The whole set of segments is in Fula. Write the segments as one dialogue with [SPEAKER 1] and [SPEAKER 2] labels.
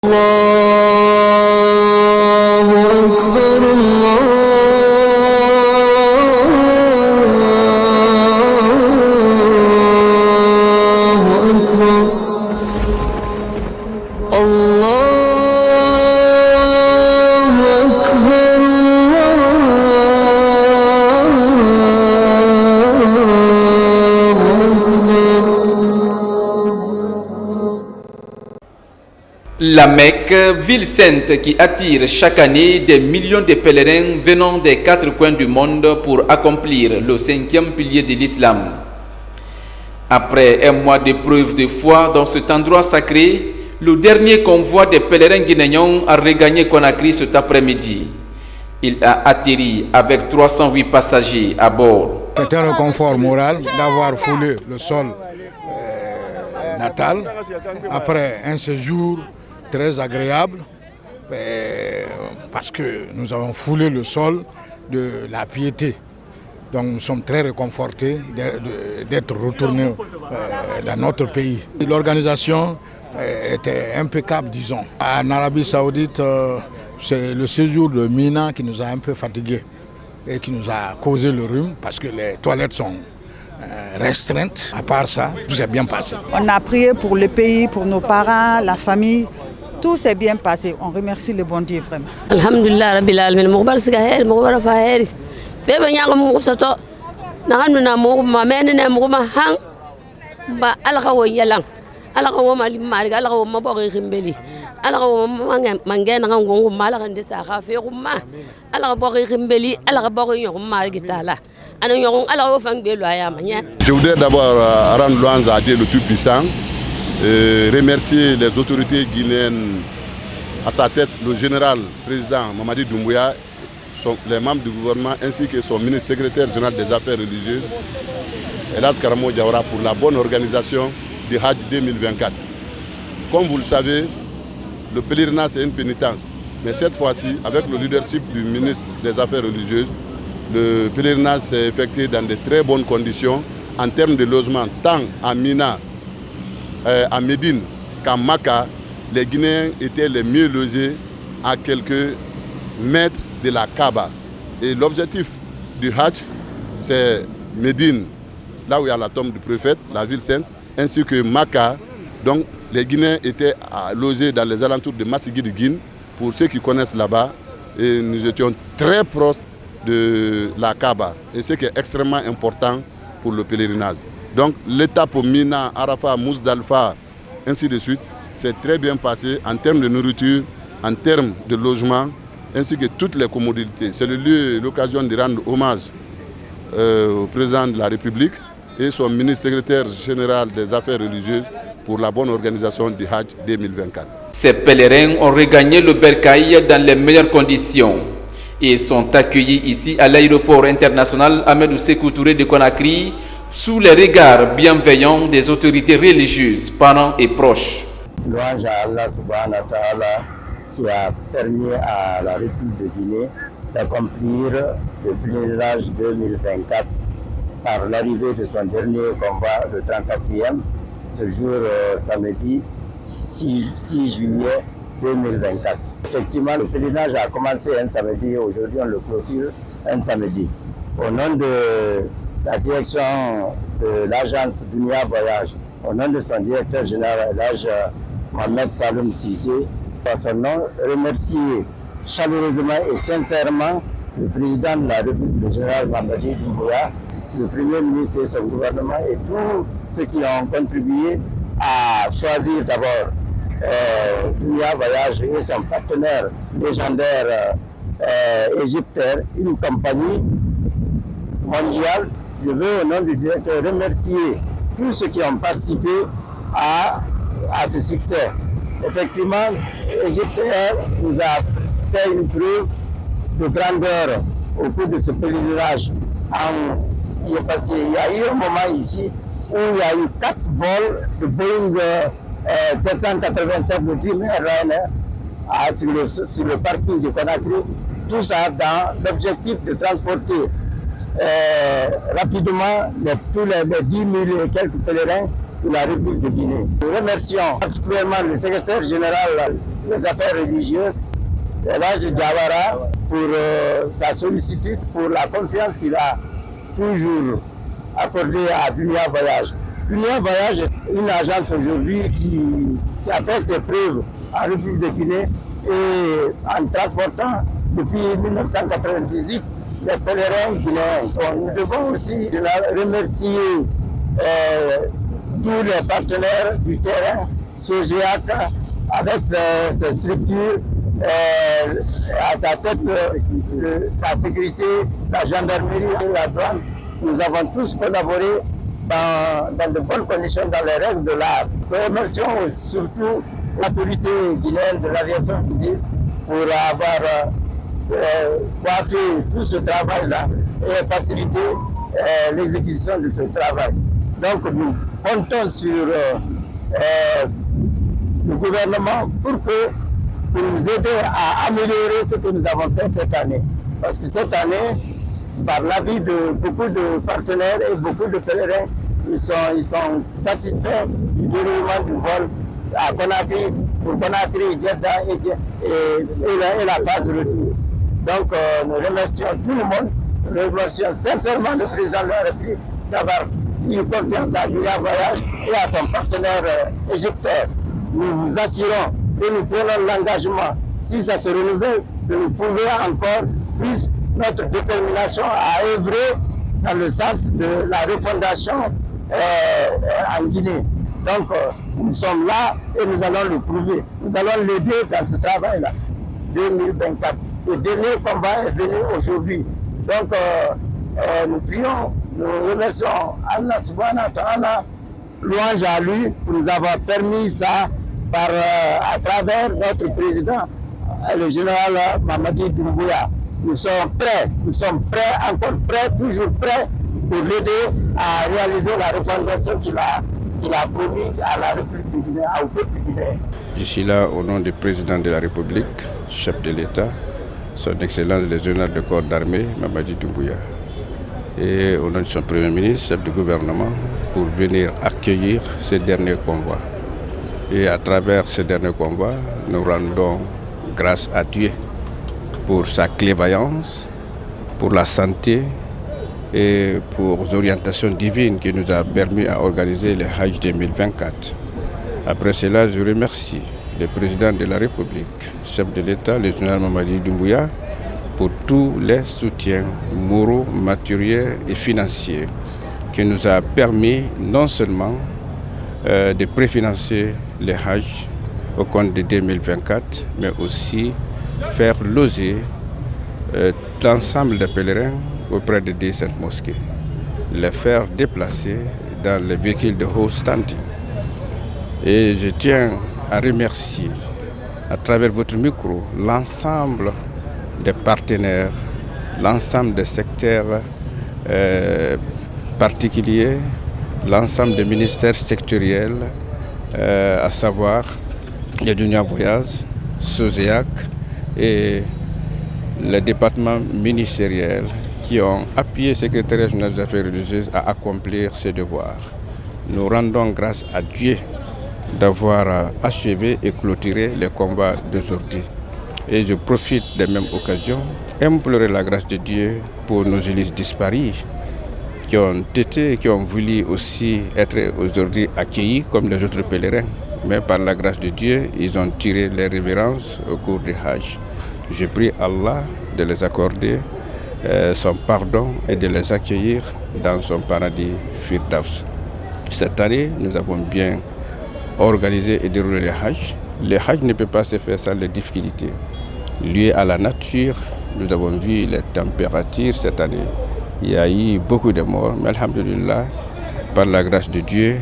[SPEAKER 1] La Mecque, ville sainte qui attire chaque année des millions de pèlerins venant des 4 coins du monde pour accomplir le 5e pilier de l'islam. Après un mois d'épreuve de foi dans cet endroit sacré, le dernier convoi des pèlerins guinéens a regagné Conakry cet après-midi. Il a atterri avec 308 passagers à bord.
[SPEAKER 2] C'est un réconfort moral d'avoir foulé le sol natal après un séjour très agréable parce que nous avons foulé le sol de la piété. Donc nous sommes très réconfortés d'être retournés dans notre pays. L'organisation était impeccable, disons. En Arabie Saoudite, c'est le séjour de Mina qui nous a un peu fatigués et qui nous a causé le rhume parce que les toilettes sont restreintes. À part ça, tout s'est bien passé.
[SPEAKER 3] On a prié pour le pays, pour nos parents, la famille. Tout s'est bien passé. On remercie le bon Dieu vraiment.
[SPEAKER 4] Alhamdulillah Rabbil Alamin. Mughbar sigaheri, mughbar faheri. Feba nyaka mughsato. Nahanu na mughma mene na mughma hang. Ba alaka wo yalang. Alaka wo mali mariga, alaka wo mabori khimbeli. Alaka wo mangena ngongo malaka ndisa khafe khuma. Alaka bori khimbeli, alaka bori nyoko marigi tala.
[SPEAKER 5] Je voudrais d'abord rendre louange à Dieu le Tout-Puissant, remercier les autorités guinéennes, à sa tête le général président Mamadi Doumbouya, les membres du gouvernement ainsi que son ministre secrétaire général des affaires religieuses, Elas Karamo Diawara, pour la bonne organisation du Hajj 2024. Comme vous le savez, le pèlerinage c'est une pénitence, mais cette fois-ci, avec le leadership du ministre des affaires religieuses, le pèlerinage s'est effectué dans de très bonnes conditions en termes de logement, tant à Mina, à Médine qu'à Maka. Les Guinéens étaient les mieux logés à quelques mètres de la Kaaba. Et l'objectif du Hajj, c'est Médine, là où il y a la tombe du prophète, la ville sainte, ainsi que Maka. Donc les Guinéens étaient logés dans les alentours de Massigui de Guine, pour ceux qui connaissent là-bas. Et nous étions très proches de la Kaaba, et ce qui est extrêmement important pour le pèlerinage. Donc l'étape Mina, Arafat, Mousdalfa, ainsi de suite, s'est très bien passé en termes de nourriture, en termes de logement, ainsi que toutes les commodités. C'est le lieu, l'occasion de rendre hommage au président de la République et son ministre secrétaire général des affaires religieuses pour la bonne organisation du Hajj 2024.
[SPEAKER 1] Ces pèlerins ont regagné le Bercail dans les meilleures conditions. Ils sont accueillis ici à l'aéroport international Ahmedou Sékou Touré de Conakry sous les regards bienveillants des autorités religieuses, parents et proches.
[SPEAKER 6] Louange à Allah subhanahu wa ta'ala qui a permis à la République de Guinée d'accomplir le pèlerinage 2024 par l'arrivée de son dernier convoi, le 34e, ce jour samedi 6 juillet 2024. Effectivement, le pèlerinage a commencé un samedi, aujourd'hui on le clôture un samedi. Au nom de la direction de l'agence Dunia Voyage, au nom de son directeur général, l'âge Mohamed Saloum Sissé, par son nom, remercier chaleureusement et sincèrement le président de la République, le général Mamadi Doumbouya, le premier ministre et son gouvernement et tous ceux qui ont contribué à choisir d'abord Dunia Voyage et son partenaire légendaire égyptien, une compagnie mondiale. Je veux au nom du directeur remercier tous ceux qui ont participé à ce succès. Effectivement, l'Égyptien nous a fait une preuve de grandeur au cours de ce pèlerinage. Parce qu'il y a eu un moment ici où il y a eu 4 vols de Boeing 787 de Dream Airlines sur le parking de Conakry. Tout ça dans l'objectif de transporter rapidement tous les 10 000 et quelques pèlerins de la République de Guinée. Nous remercions particulièrement le secrétaire général les affaires religieuses, Elhadji Diawara, pour sa sollicitude, pour la confiance qu'il a toujours accordée à Dunia Voyage. Dunia Voyage est une agence aujourd'hui qui a fait ses preuves en République de Guinée et en transportant depuis 1998 les pèlerins guinéens. Nous devons aussi remercier tous les partenaires du terrain, SOGEAC, avec ses structures, à sa tête la sécurité, la gendarmerie et la douane. Nous avons tous collaboré dans de bonnes conditions, dans les règles de l'art. Nous remercions surtout l'autorité guinéenne de l'aviation civile pour avoir coiffé tout ce travail-là et facilité l'exécution de ce travail. Donc nous comptons sur le gouvernement pour nous aider à améliorer ce que nous avons fait cette année. Parce que cette année, par l'avis de beaucoup de partenaires et beaucoup de pèlerins, ils sont satisfaits du déroulement du vol à Conakry, pour Conakry, Djeddah et la phase de retour. Donc nous remercions tout le monde, nous remercions sincèrement le président de la République d'avoir eu confiance à Dunia Voyage et à son partenaire égyptien. Nous vous assurons et nous prenons l'engagement, si ça se renouvelle, de nous prouver encore plus notre détermination à œuvrer dans le sens de la refondation en Guinée. Donc nous sommes là et nous allons le prouver. Nous allons l'aider dans ce travail-là, 2024. Le dernier combat est venu aujourd'hui. Donc nous prions, nous remercions Allah subhanahu wa ta'ala, louange à lui pour nous avoir permis ça à travers notre président, le général Mamadi Doumbouya. Nous sommes prêts, encore prêts, toujours prêts pour l'aider à réaliser la refondation qu'il a promis à la République de Guinée, au peuple guinéen.
[SPEAKER 7] Je suis là au nom du président de la République, chef de l'État, son Excellence le général de corps d'armée, Mamadi Doumbouya, et au nom de son Premier ministre, chef du gouvernement, pour venir accueillir ce dernier convoi. Et à travers ce dernier convoi, nous rendons grâce à Dieu pour sa clairvoyance, pour la santé et pour l'orientation divine qui nous a permis à organiser le Hajj 2024. Après cela, je remercie le président de la République, chef de l'État, le général Mamadi Doumbouya, pour tous les soutiens moraux, matériels et financiers qui nous a permis non seulement de préfinancer le Hajj au compte de 2024, mais aussi faire loger l'ensemble des pèlerins auprès de 17 mosquées, les faire déplacer dans les véhicules de haut standing. Et je tiens à remercier à travers votre micro l'ensemble des partenaires, l'ensemble des secteurs particuliers, l'ensemble des ministères sectoriels, à savoir le Dunia Voyage, SOGEAC et les départements ministériels qui ont appuyé le secrétaire général des affaires religieuses à accomplir ses devoirs. Nous rendons grâce à Dieu d'avoir achevé et clôturé les combats d'aujourd'hui. Et je profite de la même occasion implorer la grâce de Dieu pour nos élites disparus qui ont voulu aussi être aujourd'hui accueillis comme les autres pèlerins. Mais par la grâce de Dieu, ils ont tiré les révérences au cours du Hajj. Je prie Allah de les accorder son pardon et de les accueillir dans son paradis Firdaus. Cette année, nous avons bien organisé et déroulé le Hajj. Le Hajj ne peut pas se faire sans les difficultés liées à la nature. Nous avons vu les températures cette année. Il y a eu beaucoup de morts, mais alhamdulillah, par la grâce de Dieu,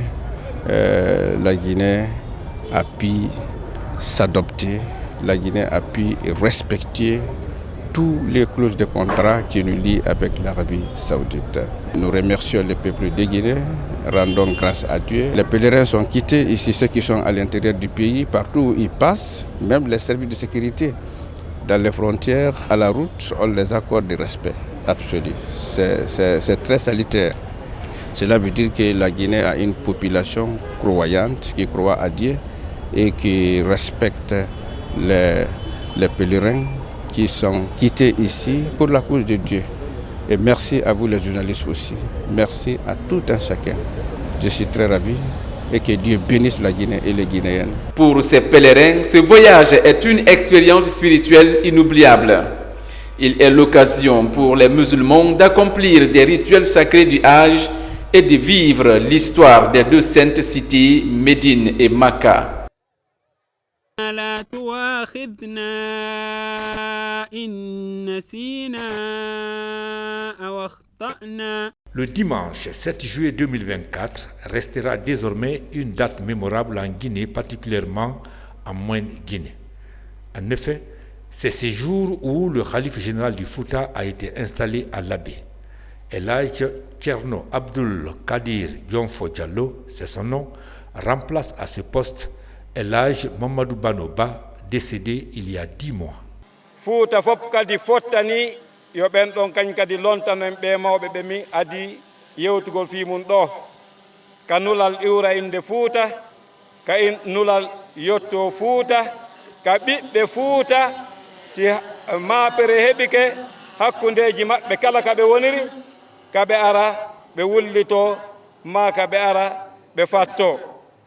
[SPEAKER 7] la Guinée a pu s'adopter, la Guinée a pu respecter toutes les clauses de contrat qui nous lient avec l'Arabie Saoudite. Nous remercions le peuple de Guinée, rendons grâce à Dieu. Les pèlerins sont quittés ici, ceux qui sont à l'intérieur du pays, partout où ils passent, même les services de sécurité. Dans les frontières, à la route, on les accorde du respect absolu. C'est très salutaire. Cela veut dire que la Guinée a une population croyante qui croit à Dieu et qui respecte les pèlerins qui sont quittés ici pour la cause de Dieu. Et merci à vous les journalistes aussi. Merci à tout un chacun. Je suis très ravi et que Dieu bénisse la Guinée et les Guinéennes.
[SPEAKER 1] Pour ces pèlerins, ce voyage est une expérience spirituelle inoubliable. Il est l'occasion pour les musulmans d'accomplir des rituels sacrés du Hajj et de vivre l'histoire des deux saintes cités, Médine et Makka.
[SPEAKER 8] Le dimanche 7 juillet 2024 restera désormais une date mémorable en Guinée, particulièrement en Moyenne-Guinée. En effet, c'est ce jour où le khalife général du Fouta a été installé à l'Abbé. El Hadj Thierno Abdoul Kadir Dionfo Diallo, c'est son nom, remplace à ce poste El Hadj Mamadou Banoba, décédé il y a 10 mois.
[SPEAKER 9] Fouta fop kadi fottani yo ben don kany kadi lontanen be mawbe be mi adi yewtugol fi mun do kanulal iwra inde Fouta ka in nulal yotto Fouta ka bibbe Fouta si maapere hebike hakkundeji mabbe kala ka be woniri ka be ara be wullito ma ka be ara be fatto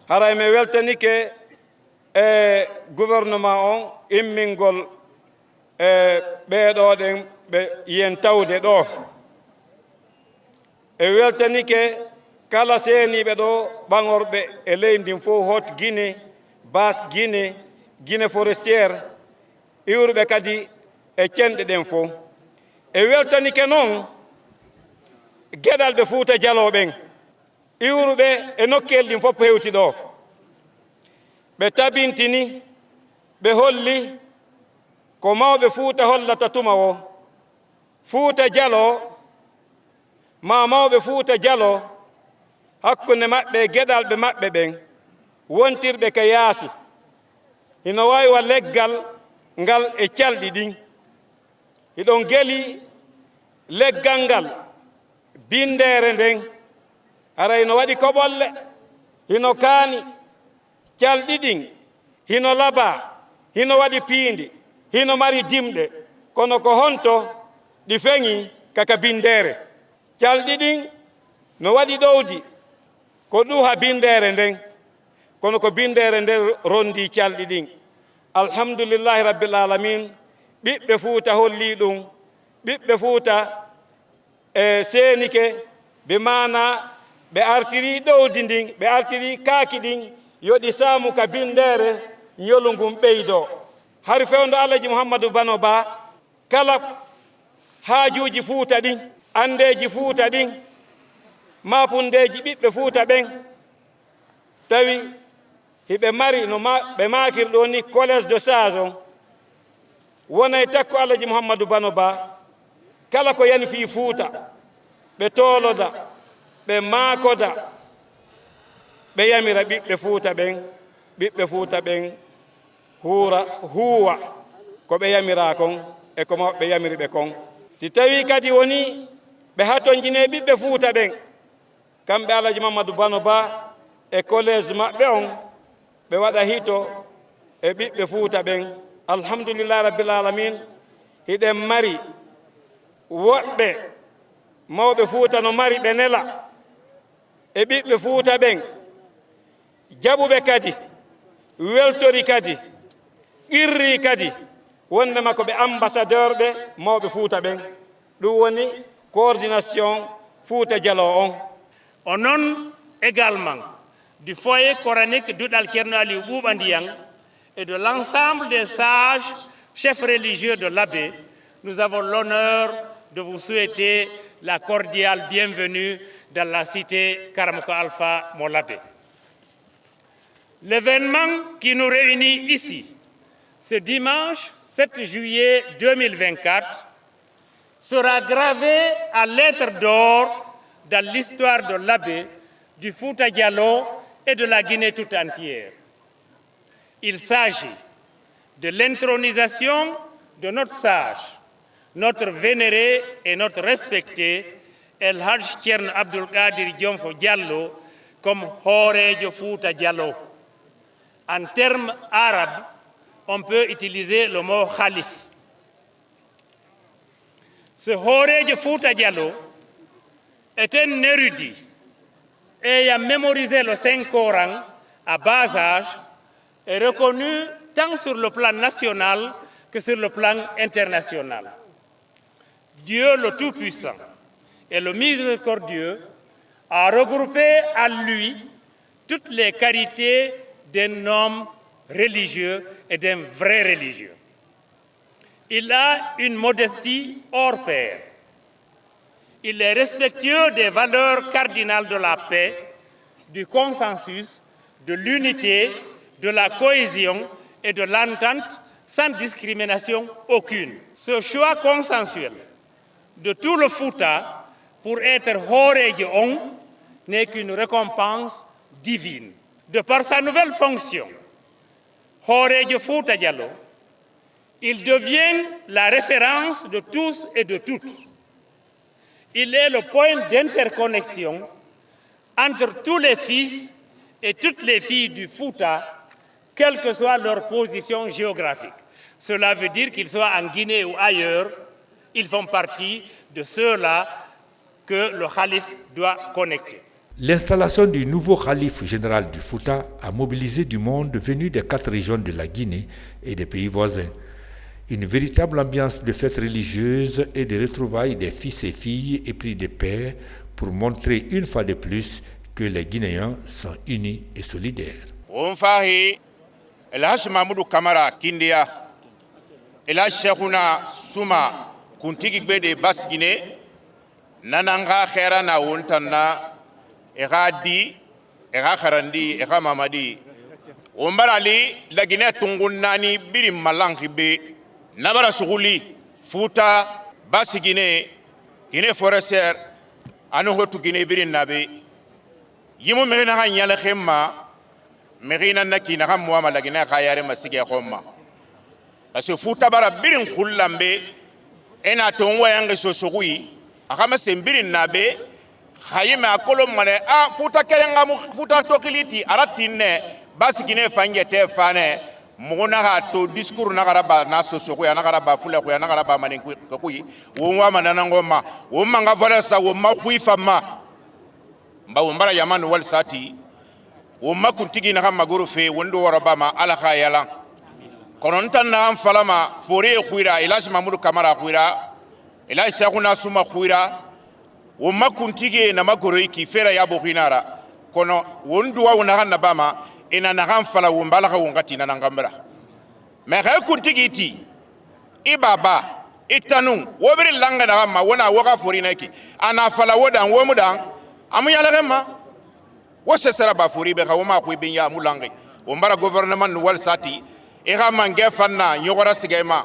[SPEAKER 9] haray me weltanike gouvernement on immingol ɓeeɗo ɗen ɓe yen tawde ɗo e weltanike kala seeniɓe ɗo ɓaŋorɓe e leydi fof hot Guinée, Basse Guinée, Guinée forestiére iwruɓe kadi e cenɗe ɗen fof e weltanike noon geɗal ɓe Fouta Dialoɓen iwruɓe e nokkel ɗin fof hewti ɗo ɓe tabintini ɓe holli ko mawɓe Fouta hollata tuma o Fouta Dialo ma mawɓe Fouta Dialo hakkunde maɓɓe e geɗalɓe maɓɓe ɓen wontirɓe ka yaasi hino wawi wa leggal ngal e calɗi ɗin hiɗon geli leggal ngal bindere nden ara hino waɗi koɓolle hino kaani calɗi ɗin hino laba hino waɗi piindi hino mari dimɗe kono ko honto ɗi feŋi kaka bindere calɗi ɗin no waɗi ɗowdi ko ɗuha bindere nden kono ko bindere nden rondi calɗi ɗin alhamdulillahi rabbil alamin ɓiɓɓe Fouta holli ɗum ɓiɓɓe Fouta e senike ɓe mana ɓe artiri ɗowdi ndin ɓe artiri kaaki ɗin yoɗi saamu ka bindere ñolu ngun ɓeydo hari fewndo Alhaji Mouhamadou Bano Ba kala haajuji Fouta ɗin andeji Fouta ɗin mapundeji ɓiɓɓe Fouta ɓen tawi hiɓe mari no ɓe makir ɗo ni collège de sage on wonay takko Alhaji Mouhamadou Bano Ba kala ko yani fi Fouta ɓe toloda ɓe makoda ɓe yamira ɓiɓɓe Fouta ɓen huwa ko ɓe yamira kon e ko mawɓe yamiri ɓe kon si tawi kadi woni ɓe hatojine ɓiɓɓe Fouta ɓen kamɓe Alhaji Mamadou Bano Ba e collège maɓɓe on ɓe waɗa hito e ɓiɓɓe Fouta ɓen alhamdulillah rabbil alamin hiɗen mari woɓɓe mawɓe Fouta no mari ɓe nela e ɓiɓɓe Fouta ɓen jaɓuɓe kadi weltori kadi qirri kadi wondema ko ɓe ambassadeur ɓe mawɓe Fouta ɓen ɗum woni coordination Fouta Dialo on.
[SPEAKER 10] Au nom également du foyer coranique d'Oudal Thierno Aliou Bouba Ndiang et de l'ensemble des sages chefs religieux de l'Abbé, nous avons l'honneur de vous souhaiter la cordiale bienvenue dans la cité Karamoko Alpha Molabé. L'événement qui nous réunit ici, ce dimanche 7 juillet 2024, sera gravé à lettres d'or dans l'histoire de l'Abbé, du Fouta Dialo et de la Guinée tout entière. Il s'agit de l'intronisation de notre sage, notre vénéré et notre respecté El Hadj Thierno Abdoul Kadir Dionfo Diallo comme Horejo Fouta Dialo. En termes arabes, on peut utiliser le mot Khalif. Ce Horejo Fouta Diallo est un érudit et a mémorisé le Saint-Coran à bas âge et reconnu tant sur le plan national que sur le plan international. Dieu le Tout-Puissant et le Miséricordieux a regroupé à lui toutes les qualités d'un homme religieux et d'un vrai religieux. Il a une modestie hors pair. Il est respectueux des valeurs cardinales de la paix, du consensus, de l'unité, de la cohésion et de l'entente sans discrimination aucune. Ce choix consensuel de tout le Fouta pour être Horejo On n'est qu'une récompense divine. De par sa nouvelle fonction, Horejo Fouta Diallo, il devient la référence de tous et de toutes. Il est le point d'interconnexion entre tous les fils et toutes les filles du Fouta, quelle que soit leur position géographique. Cela veut dire qu'ils soient en Guinée ou ailleurs, ils font partie de ceux-là que le Khalif doit connecter.
[SPEAKER 8] L'installation du nouveau Khalif général du Fouta a mobilisé du monde venu des 4 régions de la Guinée et des pays voisins. Une véritable ambiance de fête religieuse et de retrouvailles des fils et filles épris de paix pour montrer une fois de plus que les Guinéens sont unis et solidaires.
[SPEAKER 11] Onfahi Elhash Mahmoudou Kamara Kindia Elhash Cheikhouna Souma Kuntigi Bede Bas Guinée Nananga Kherana Wontana Eradi Era Kharandi Era Mamadi Ombarali la Guinée Tungunani Birim Malankibe Nabara Sougouli Fouta Bas Guinée Guinée Forestière Anohotu Guinée Birin Nabe Yimu Merina Nyala Khemma Merina Naki Nahamwa la Guinée Khayare Masige Khoma parce que Fouta bara birin khullambe ena tonwa yange sosogui akama sembirin nabe khayima akolo mane a Fouta kerenga mu Fouta tokiliti aratine basigine fangete fane muguna ha to discours na garaba na sosogui na garaba fula ko na garaba manin ko kuyi wonwa manana ngoma womma nga vola sa womma khuifa ma mba wombara yamanu wal sati womma kuntigi na maguru fe wondo warabama ala khayala konontan na an falama fore khuira Elhash Mahmoudou Kamara khuira Elhash Cheikhouna Souma khuira wo makuntige na magoro ki fera ya bokinara kono wondu wa una na bama ina na kan fala wo mbala ka wongati na ngambara me khay kuntigi ti ibaba itanu wo biri langa na ma wona woka forina ki ana fala wodan wo mudan amu yala gema wo sesera ba fori be ka wo ma ko binya mulangi wo mbara gouvernement wal sati ega mange fanna nyogora sigema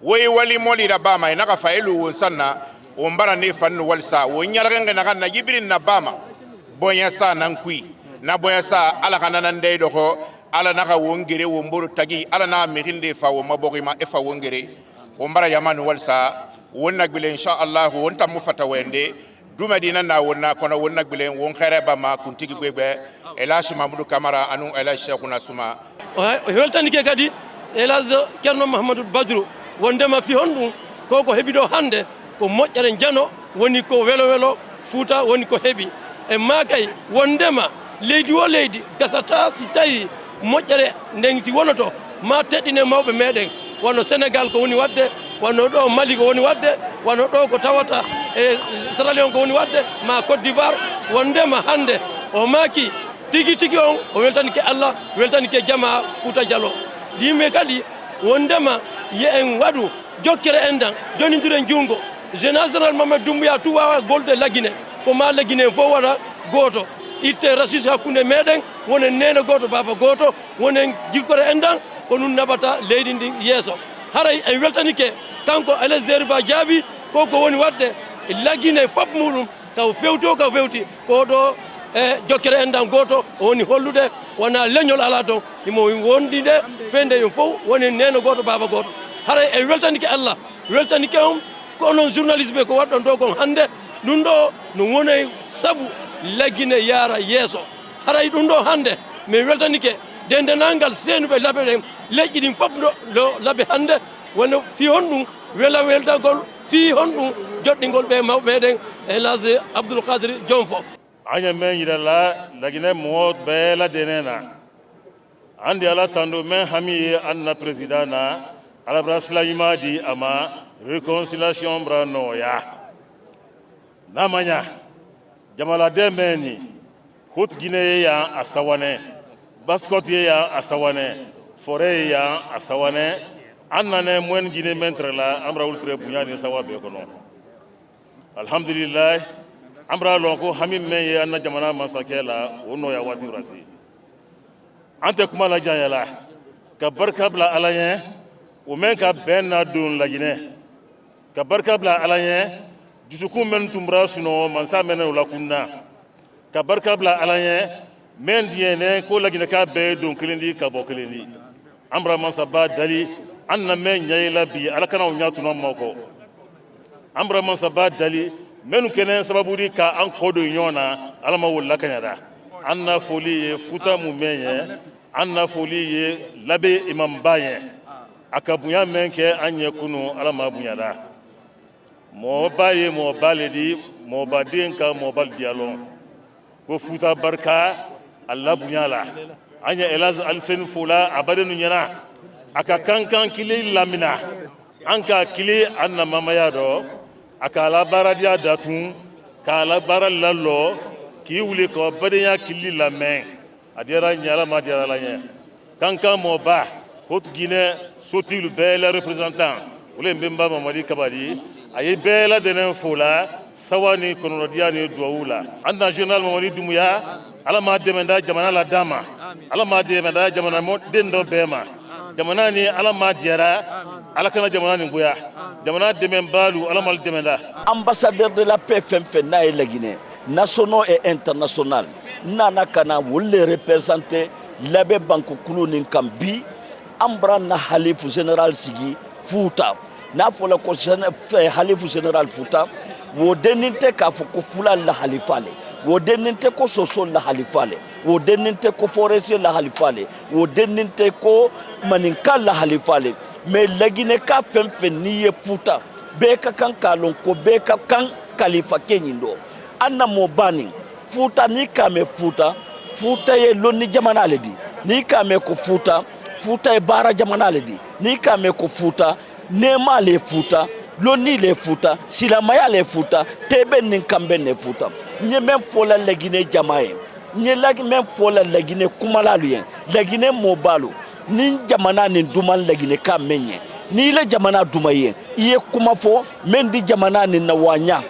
[SPEAKER 11] woy wali moli rabama ina ka failu wonsanna wombara ne fannu walsa wonyalga na kan jibril na bama bonya sa nan kui na bonya sa ala kanana ndey doko ala naka wongere womboro tagi ala na mirinde fa wo mabogima e fa wongere wombara yamanu walsa wonna gbile insha Allah wonta mu fata wende duma dina na wonna kono wonna gbile won khere bama kuntigi gbegbe Elhash Mahmoudou Kamara anu Elhash Cheikhouna Souma
[SPEAKER 12] weltani ke kadi Elhash Ceerno Mahamadou Badrou wondema fi honɗum koko heeɓi ɗo hande ko moƴƴere jano woni ko welo Fouta woni ko heeɓi e ma kay wondema leydi o leydi gasata si tawi moƴƴere nden si wonoto ma teɗɗine mawɓe meɗen wono Sénégal ko woni wadde wono ɗo Mali ko woni wadde wono ɗo ko tawata e Sierra Leone ko woni wadde ma Côte d'Ivoire wondema hande o maki tigi on o weltanike Allah weltanike jama Fouta Diallo yimɓe kadi wondema ye en waɗu jokkere endan jonidiren jungo général Mamadou Doumbouya tu wawa golde laggine ko ma laggine fo waɗa goto itte racisme hakkunde meɗen wonen nene goto baba goto wonen jikkore endan ko nun naɓata leydi ndi yeeso haray en weltanike kanko Elhash Zéry jaabi koko woni wadde laggine foof muɗum taw fewti o ka fewti ko ɗo e jokkere endan goto woni hollude wona leñol ala ton imo wondide fende yon fof woni neno goto baba goto haray en weltanike Allah weltanike on ko onon journaliste ɓe ko waɗɗon ɗo kon hande ɗum ɗo no woni saabu laggine yaara yeeso haray ɗum ɗo hande min weltanike dendenalngal seenuɓe laɓe ɗen leƴƴi ɗin fof lo laabi hannde wona fi hon ɗum wela weldagol fi hon ɗum joɗɗingol ɓe mawɓe meɗen elage abdoul kadri jom fo
[SPEAKER 13] anya men yirala lagine mo bela denena andi ala tando men hami anna président na ala brasla yimadi ama réconciliation brano ya namanya jamala demeni hut gine ya asawane baskot ya asawane forêt ya asawane annane mwen gine mentre la amra ultre bunyani sawabe kono alhamdulillah amra lonko hamim men ye anna jamana masakela wono ya wati rasi ante kuma la jayala ka barka bla alaye o men ka benna dun lagine ka barka bla alaye dusuku men tumbra suno mansa men la kunna ka barka bla alaye men diene ko lagine ka be dun kilindi ka bo kilindi amra masaba dali anna men nyayla bi alakana o nyatu no moko amra masaba dali menu kenen sababudi ka an kodo nyona alama wala kanyada anna foli futa mumenye anna foli labe imam baye akabunya menke anye kunu alama bunyada mo baye mo baledi mo badinka mo bal dialon ko futa barka alla bunyala anya elaz alsen fula abadenu nyana aka kankan kili lamina anka kili anna mamaya do akala baradia datun kala baral lallo ki wuli ko badenya kili lamen adiara nyala ma diara la nya kankan mo ba hot guinée soti le bel représentant wole mbemba mamadi kabadi ayi bela denen fola sawani kono diani douala anda général mamadi dumuya ala ma demenda jamana la dama ala ma demenda jamana mo dendo bema jamana ni ala ma diara ala kana jamana ni goya jamana demen balu ala mal demenda
[SPEAKER 14] ambassadeur de la paix femfe na la Guinée national et international nana kana wolle représenter labe banko kulunin kambi ambra na halifu général sigi futa na fola ko halifu général futa wo deninte ka ko fula la halifale wo deninte ko soso la halifale wo deninte ko forestier la halifale wo deninte ko maninka la halifale mais lagine ka femfe niye futa beka kan kalon ko beka kan khalifa kenyindo anna mobani futa ni kame futa futa ye lonni jamana ledi ni kame ko futa futa e bara jamana ledi ni kame ko futa nema le futa lonni le futa silamaya le futa tebe nin kambe ne futa nye men fola lagine jamae nye lagi men fola lagine kumala luyen lagine mobalu ni jamana ni duman lagine ka menye ni le jamana dumaye iye kuma fo men di jamana ni nawanya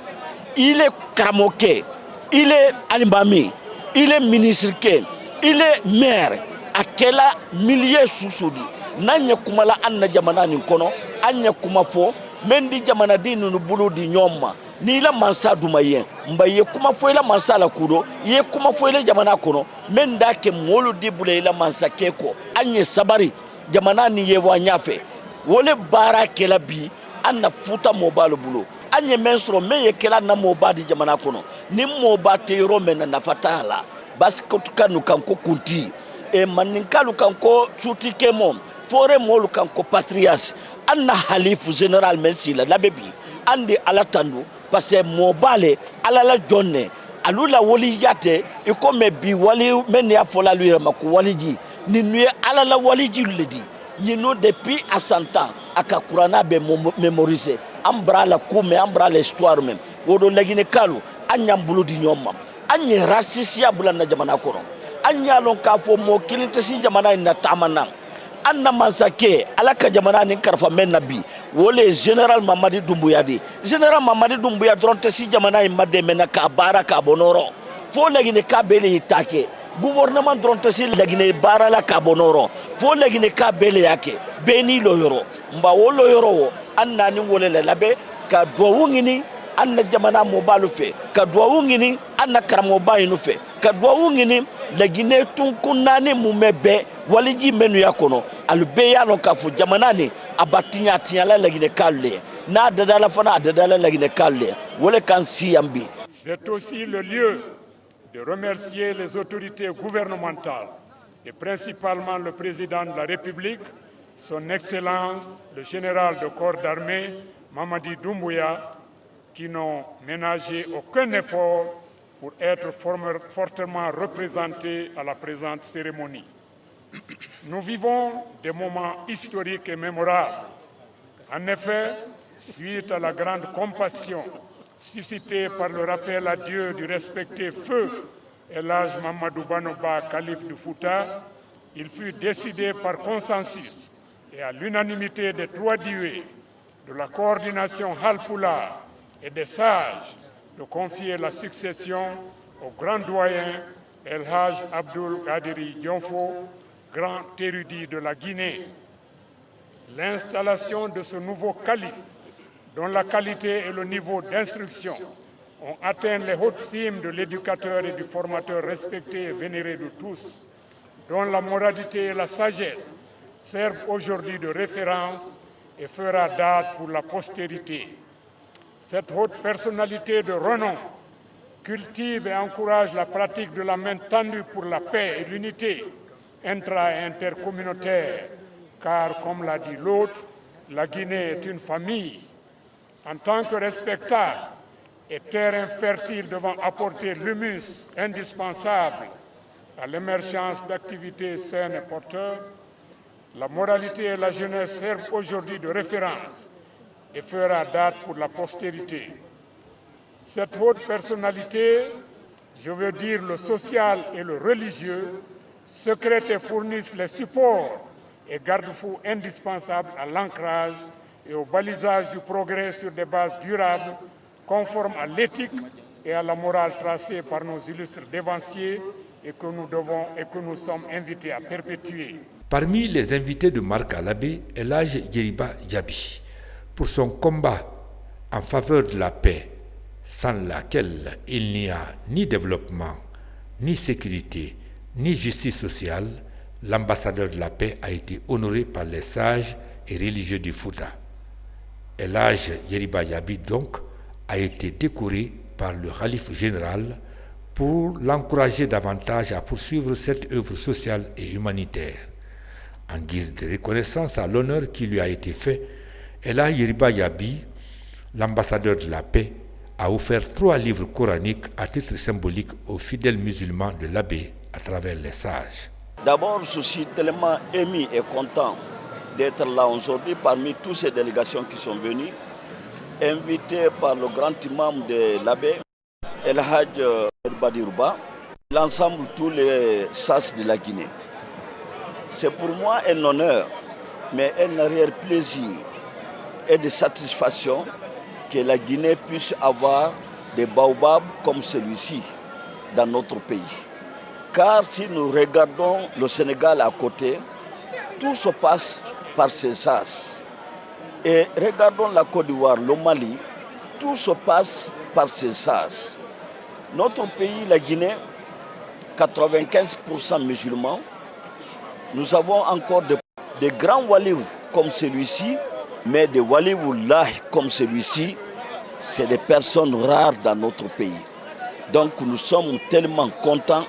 [SPEAKER 14] ile karamoke ile alimbami ile ministre ke ile maire akela milliers susudi nanya kumala anna jamana ni kono anya kuma fo men di jamana di nu bulu di nyoma ni la mansa dumaye mbaye kuma fo ila mansa la kudo ye kuma fo ila jamana kono men da ke molu di bule ila mansa keko anye sabari jamana ni yewa nyafe wole bara kela bi anna futa mobile bulu anye menstro meye kela na mobadi jamana kono ni mobate yoro men na fatala bas kotukanu kanko kunti e maninkalu kanko suti kemo fore molu kanko patrias anna halifu général merci la bebi andi alatandu parce que mobale alala jonne alula woli yate e comme bi wali men ya fola lui mako waliji ni nuye alala waliji ledi ni no depuis à 100 ans aka kurana be mémoriser ambra la kume ambra l'histoire même wodo lagine kalu anyam buludi nyomam anye rasisia bulana jamana kono anya lon ka fo mo kilinte si jamana na tamana anna mansake alaka jamana ni karfa men nabi wole général Mamadi Doumbouya di général Mamadi Doumbouya dronte si jamana imade mena ka baraka bonoro fo lagine ka bele itake gouvernement dronte si lagine barala ka bonoro fo lagine ka bele yake beni loyoro mba wolo yoro wo anna ni wole labe ka dowungini anna jamana mobalu fe ka dowungini anna karamo bayinu fe ka dowungini lagine tunkunani mumebe waliji menu yakono albe yalo kafu jamana ni abatinya tinyala lagine kalle na dadala fana dadala lagine kalle wole kan siyambi.
[SPEAKER 15] C'est aussi le lieu de remercier les autorités gouvernementales et principalement le président de la République Son Excellence, le général de corps d'armée, Mamadi Doumbouya, qui n'ont ménagé aucun effort pour être fortement représentés à la présente cérémonie. Nous vivons des moments historiques et mémorables. En effet, suite à la grande compassion suscitée par le rappel à Dieu du respecté feu El Hadj Mamadou Banoba, calife du Fouta, il fut décidé par consensus et à l'unanimité des 3 dieux de la coordination Halpula et des sages de confier la succession au grand doyen El Hadj Abdoul Kadiri Dionfo, grand érudit de la Guinée. L'installation de ce nouveau calife, dont la qualité et le niveau d'instruction ont atteint les hautes cimes de l'éducateur et du formateur respecté et vénéré de tous, dont la moralité et la sagesse servent aujourd'hui de référence et fera date pour la postérité. Cette haute personnalité de renom cultive et encourage la pratique de la main tendue pour la paix et l'unité intra- et intercommunautaire, car, comme l'a dit l'autre, la Guinée est une famille. En tant que respectable et terrain fertile devant apporter l'humus indispensable à l'émergence d'activités saines et porteuses, la moralité et la jeunesse servent aujourd'hui de référence et fera date pour la postérité. Cette haute personnalité, je veux dire le social et le religieux, secrètent et fournissent les supports et garde-fous indispensables à l'ancrage et au balisage du progrès sur des bases durables, conformes à l'éthique et à la morale tracée par nos illustres dévanciers et que nous sommes invités à perpétuer.
[SPEAKER 8] Parmi les invités de Marc Alabé, El Hadj Yeriba Diaby, pour son combat en faveur de la paix, sans laquelle il n'y a ni développement, ni sécurité, ni justice sociale, l'ambassadeur de la paix a été honoré par les sages et religieux du Fouta. El Hadj Yeriba Diaby, donc, a été décoré par le khalife général pour l'encourager davantage à poursuivre cette œuvre sociale et humanitaire. En guise de reconnaissance à l'honneur qui lui a été fait, El Hadj Yeriba Diaby, l'ambassadeur de la paix, a offert 3 livres coraniques à titre symbolique aux fidèles musulmans de l'abbé à travers les sages.
[SPEAKER 14] D'abord, je suis tellement ému et content d'être là aujourd'hui parmi toutes ces délégations qui sont venues, invitées par le grand imam de l'abbé, El Hadj Badirouba, l'ensemble de tous les sas de la Guinée. C'est pour moi un honneur, mais un arrière-plaisir et de satisfaction que la Guinée puisse avoir des baobabs comme celui-ci dans notre pays. Car si nous regardons le Sénégal à côté, tout se passe par ces sas. Et regardons la Côte d'Ivoire, le Mali, tout se passe par ces sas. Notre pays, la Guinée, 95% musulmans, nous avons encore des grands walivs comme celui-ci, mais des walivullah comme celui-ci, c'est des personnes rares dans notre pays. Donc nous sommes tellement contents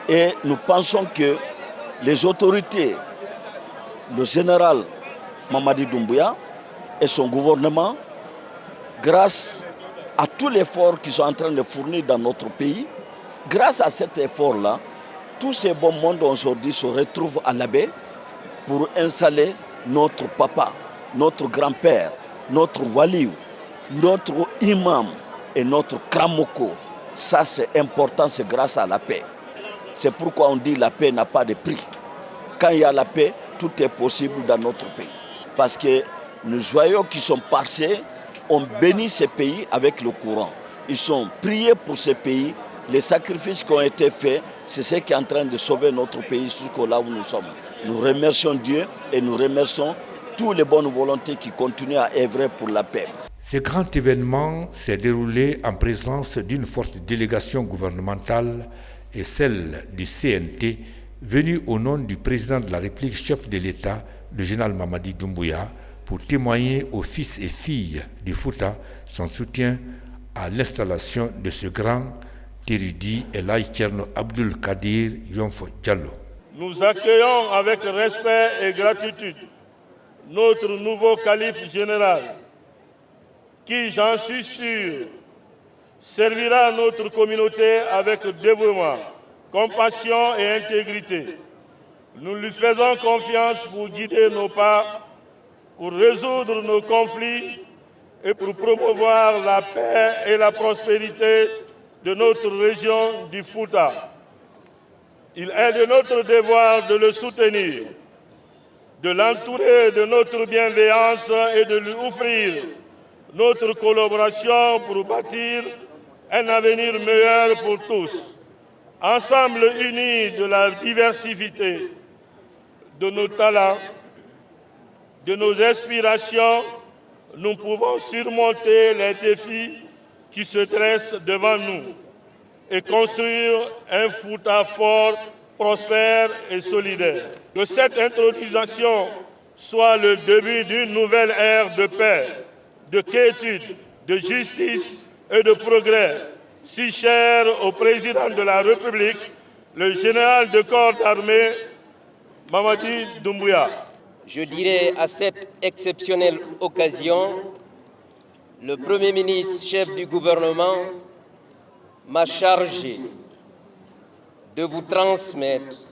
[SPEAKER 14] et nous pensons que les autorités, le général Mamadi Doumbouya et son gouvernement, grâce à tout l'effort qu'ils sont en train de fournir dans notre pays, grâce à cet effort-là, tous ces bons mondes aujourd'hui se retrouvent à l'abbé pour installer notre papa, notre grand-père, notre waliou, notre imam et notre kramoko. Ça c'est important, c'est grâce à la paix. C'est pourquoi on dit que la paix n'a pas de prix. Quand il y a la paix, tout est possible dans notre pays. Parce que nos joyaux qui sont passés ont béni ces pays avec le courant. Ils sont priés pour ces pays. Les sacrifices qui ont été faits, c'est ce qui est en train de sauver notre pays jusqu'au là où nous sommes. Nous remercions Dieu et nous remercions toutes les bonnes volontés qui continuent à œuvrer pour la paix.
[SPEAKER 8] Ce grand événement s'est déroulé en présence d'une forte délégation gouvernementale et celle du CNT, venue au nom du président de la République, chef de l'État, le général Mamadi Doumbouya, pour témoigner aux fils et filles du Fouta son soutien à l'installation de ce grand érudit El Hadj Thierno Abdoul Kadir Dionfo Diallo.
[SPEAKER 13] Nous accueillons avec respect et gratitude notre nouveau calife général, qui, j'en suis sûr, servira notre communauté avec dévouement, compassion et intégrité. Nous lui faisons confiance pour guider nos pas, pour résoudre nos conflits et pour promouvoir la paix et la prospérité de notre région du Fouta. Il est de notre devoir de le soutenir, de l'entourer de notre bienveillance et de lui offrir notre collaboration pour bâtir un avenir meilleur pour tous. Ensemble unis de la diversité de nos talents, de nos aspirations, nous pouvons surmonter les défis qui se dressent devant nous et construire un Fouta fort, prospère et solidaire. Que cette intronisation soit le début d'une nouvelle ère de paix, de quiétude, de justice et de progrès, si cher au président de la République, le général de corps d'armée, Mamadi Doumbouya.
[SPEAKER 16] Je dirais à cette exceptionnelle occasion, le Premier ministre, chef du gouvernement, m'a chargé de vous transmettre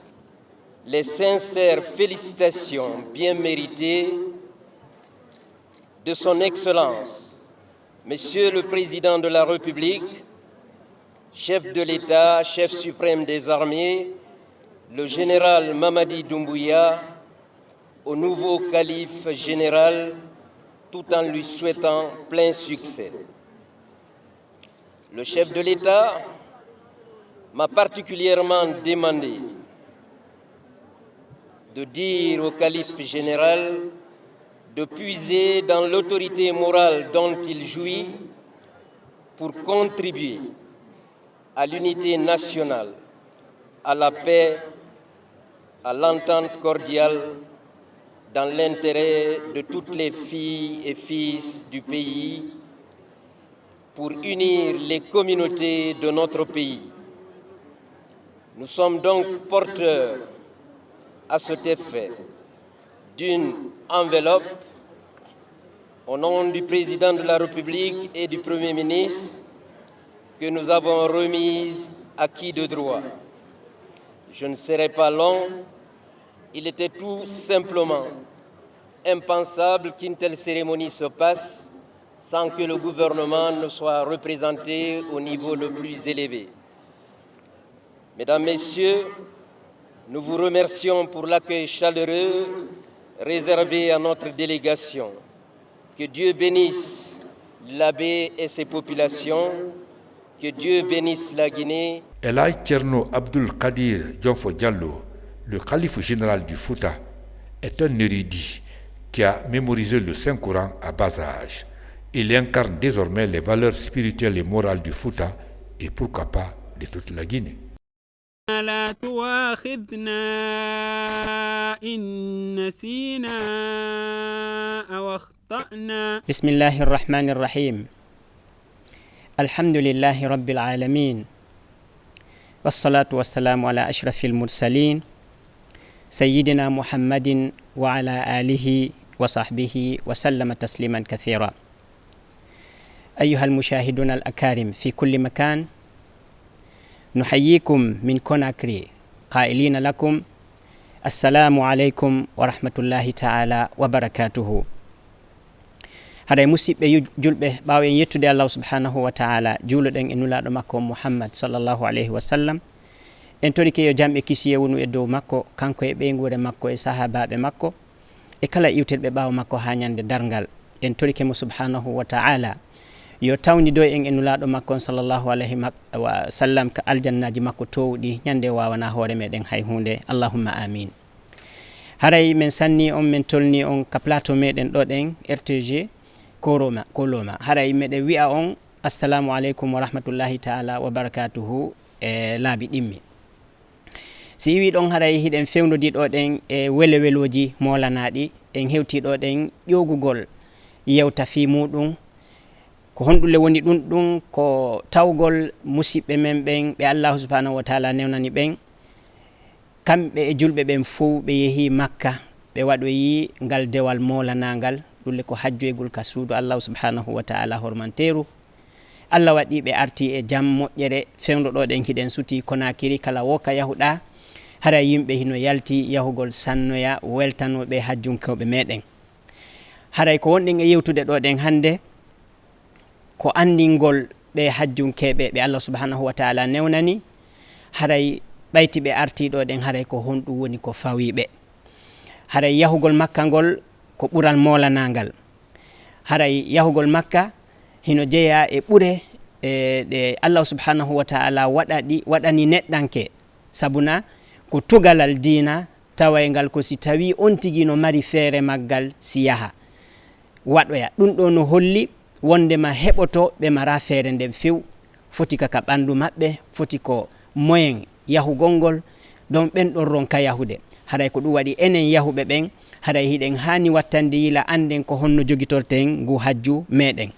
[SPEAKER 16] les sincères félicitations bien méritées de son Excellence, Monsieur le Président de la République, chef de l'État, chef suprême des armées, le général Mamadi Doumbouya, au nouveau calife général, tout en lui souhaitant plein succès. Le chef de l'État m'a particulièrement demandé de dire au calife général de puiser dans l'autorité morale dont il jouit pour contribuer à l'unité nationale, à la paix, à l'entente cordiale dans l'intérêt de toutes les filles et fils du pays, pour unir les communautés de notre pays. Nous sommes donc porteurs à cet effet d'une enveloppe au nom du Président de la République et du Premier ministre que nous avons remise à qui de droit. Je ne serai pas long, il était tout simplement impensable qu'une telle cérémonie se passe sans que le gouvernement ne soit représenté au niveau le plus élevé. Mesdames, Messieurs, nous vous remercions pour l'accueil chaleureux réservé à notre délégation. Que Dieu bénisse l'abbé et ses populations, que Dieu bénisse la Guinée.
[SPEAKER 8] Elhadji Thierno Abdoul Kadir Dionfo Diallo, le calife général du Fouta, est un érudit qui a mémorisé le Saint-Coran à bas âge. Il incarne désormais les valeurs spirituelles et morales du Fouta et pourquoi pas de toute la Guinée.
[SPEAKER 17] لا تؤاخذنا إن نسينا أو أخطأنا.
[SPEAKER 18] بسم الله الرحمن الرحيم. الحمد لله رب العالمين والصلاة والسلام على أشرف المرسلين سيدنا محمد وعلى آله وصحبه وسلم تسليما كثيرا. أيها المشاهدون الأكارم في كل مكان، نحييكم من كوناكري قائلين لكم السلام عليكم ورحمة الله تعالى وبركاته. هذا مسيب جلبه باوين يتدي الله سبحانه وتعالى جولد إن نولا مكو محمد صلى الله عليه وسلم en tori ke yo jambe kisiye wonu e dow makko kanko e ɓeygure makko e sahabaɓe makko e kala iwteɗe ɓaawo makko ha ñande dargal. En tori ke mo subhanahu wa ta'ala yo tawni do en nulaɗo makko sallallahu alayhi wa sallam ka aljannaji makko towɗi ñande wawana hoore meɗen hay hunde. Allahumma amin. haray men sanni on men tolni on ka plateau meɗen ɗo ɗen RTG koloma haray meɗen wi'a on assalamu aleykum wa rahmatullahi ta'ala wa barakatuhu e laabi ɗimmi. si wi ɗon haray hiɗen fewnodi ɗo ɗen e weloji molanaɗi en hewti ɗo ɗen ƴogugol yewta fi muɗum ko honɗule woni ɗum ko tawgol musidɓe men ɓen ɓe allahu subhanahu wa taala newnani ɓen kamɓe e julɓe ɓen fo ɓe yeehi makka ɓe waɗoyi ngal dewal molanangal ɗulle ko hajjoygol ka suudu allahu subhanahu wa taala hormanteru. Allah waɗi ɓe arti e jam moƴƴere fewndo ɗo ɗen hiɗen suti Konakiri kala woka yahuɗa hara yimɓe hino yalti yahugol sannoya weltanoɓe hajjunkewɓe meɗen. Haray ko wonɗen e yewtude ɗo ɗen hande ko andingol ɓe hajjunkeɓe ɓe Allah subhanahu wa taala newnani. Haray ɓayti ɓe arti ɗo ɗen haray ko honɗum woni ko fawiɓe. Haray yahugol makka ngol ko ɓural molanangal. Haray yahugol makka hino jeeya e ɓure ɗe Allah subhanahu wa taala waɗani neɗɗanke sabuna ko tugalal dina tawaygal ko si tawi on tigi no mari feere maggal si yaha waɗoya ɗum ɗo no holli wondema heɓoto ɓe mara feere nden few foti kaka ɓandu maɓɓe foti ko moyen yahugol ngol ɗon ɓen ɗon ronka yahude. Haray ko ɗum waɗi enen yahuɓe ɓen haray hiɗen hani wattande yila anden ko honno jogitorten ngu hajju meɗen.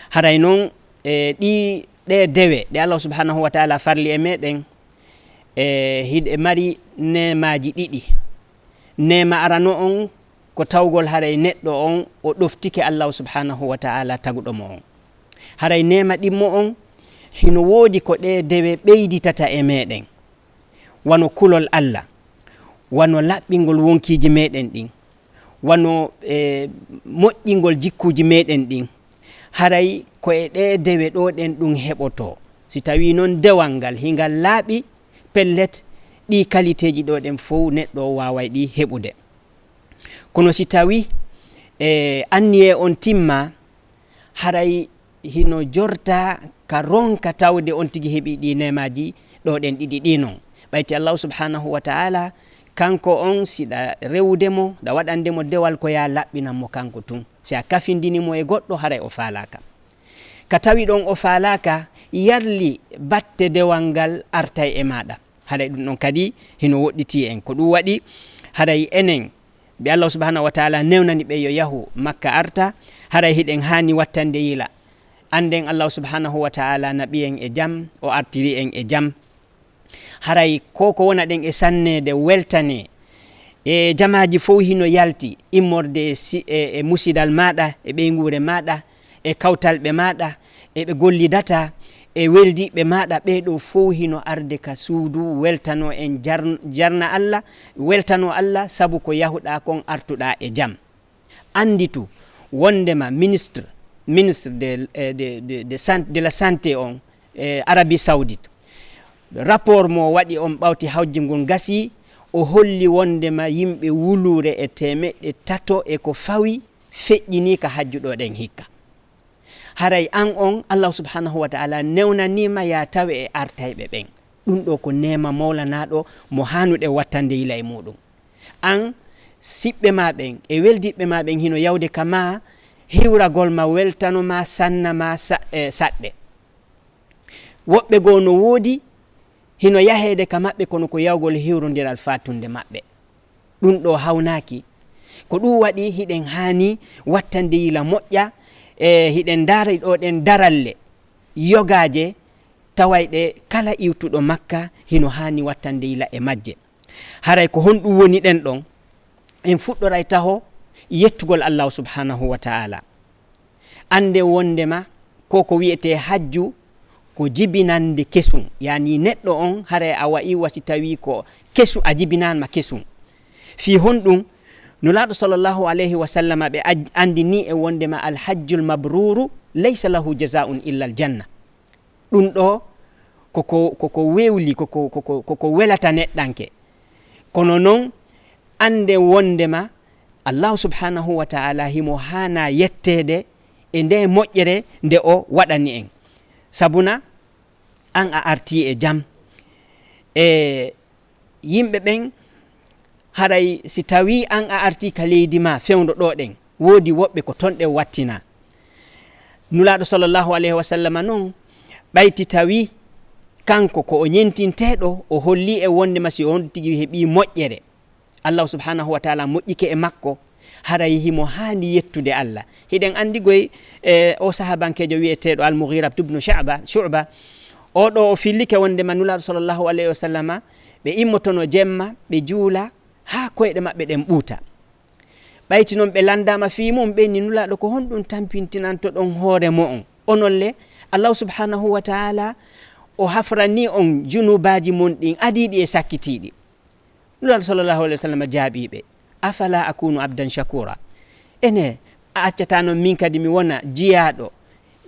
[SPEAKER 18] Haray noon ɗe dewe ɗe Allah subhanahu wa taala farli e meɗen hiɗe mari nemaji ɗiɗi. Nema arano on ko tawgol haray neɗɗo on o ɗoftike Allah subhanahu wa taala taguɗomo on. Haray nema ɗimmo on hino woodi ko ɗe dewe ɓeyditata e meɗen wano kulol Allah, wano laɓɓingol wonkiji meɗen ɗin, wano moƴƴingol jikkuji meɗen ɗin. Haray ko e ɗe dewe ɗo ɗen ɗum heɓoto si tawi noon dewal ngal hingal laaɓi pellet ɗi qualité ɗo ɗen fof neɗɗo waway ɗi heɓude. Kono si tawi anniye on timma haray hino jorta ka ronka tawde on tigi heɓi ɗi nemaji ɗo ɗen ɗiɗi ɗi noon. Ɓayti Allah subhanahu wa taala kanko on siɗa rewdemo da waɗandemo dewal ko ya laɓɓinanmo kanko tun si a kafindinimo e goɗɗo haray o falaka. Ka tawi ɗon o falaka yarli batte dewal ngal artay e maɗa. Haray ɗum ɗon kadi hino woɗɗiti en ko ɗum waɗi haray enen ɓe Allah subhanahu wa taala newnani ɓe yo yahu makka arta haray hiɗen hani wattande yila anden Allah subhanahu wa taala naɓi en e jam o artiri en e jam. Haray ko wona ɗen e sannede weltane e jamaji fof hino yalti immorde e musidal maɗa e ɓeygure maɗa e kawtalɓe maɗa e ɓe gollidata e weldiɓe maɗa ɓeɗo fof hino arde ka suudu weltano en jarna Allah weltano Allah sabu ko yahuɗa kon artuɗa e jam. Anditu wondema ministre de la santé on Arabie Saoudite rapport mo waɗi on ɓawti hawji ngon gasi o holli wondema yimɓe wulure e temeɗɗe tato e ko fawi feƴƴini ka hajjuɗo ɗen hikka. Haray an on Allah subhanahu wa taala newnanima ya tawe e artayɓe ɓen ɗum ɗo ko nema mawlanaɗo mo hanuɗe wattande yila e muɗum. An siɓɓe ma ɓen e weldiɓe ma ɓen hino yawde kama hiwragol ma weltanoma sannama saɗɗe. Woɓɓe goo no woodi hino yahede ka maɓɓe kono ko yawgol hiwrodiral fatunde maɓɓe. Ɗum ɗo hawnaki ko ɗum waɗi hiɗen hani wattande yila moƴƴa e hiɗen dara ɗo ɗen daralle yogaje tawayɗe kala iwtuɗo makka hino hani wattande yila e majje. Haray ko honɗum woni ɗen ɗon en fuɗɗoray taho yettugol Allah subhanahu wa taala ande wondema ko wiyete hajju ko jibinande kesum yani neɗɗo on haray a wayi wasi tawi ko kesu a jibinanma kesum fi honɗum nulaɗo sallllahu alayhi wa sallam ɓe andini e wondema alhajjul mabruru laysa lahu jazaun illa aljanna. ɗum ɗo koko wewli koko welata neɗɗanke kono noon ande wondema Allah subhanahu wa taala himo hana yettede e nde moƴƴere nde o waɗani en sabuna an a arti e jam e yimɓe ɓen haray si tawi an a arti ka leydi ma fewndo ɗo ɗen woodi woɓɓe ko ton ɗe wattina. Nulaɗo sallllahu alayhi wa sallam noon ɓayti tawi kanko ko o ñentinteɗo o holli e wondema si on tigi heeɓi moƴƴere Allah subhanahu wa taala moƴƴike e makko haray himo hani yettude Allah. Hiɗen andi goy o sahabankejo wiyeteɗo al-Mughira ibn Shu'ba oɗo o fillike wondema nulaɗo sallllahu alayhi wa sallam ɓe immotono jemma ɓe juula ha koyɗe maɓɓe ɗen ɓuuta. ɓayti noon ɓe landama fi mum ɓe ni nulaɗo ko honɗum tampintinanto ɗon hoore mo on onolle allahu subhanahu wa taala o hafrani on junubaji mon ɗin adiɗi e sakkitiɗi. nulaɗo sallllahu alih wa sallam jaaɓiɓe afala akunu abdan shakura, ene a accata noon min kadi mi wona jiyaɗo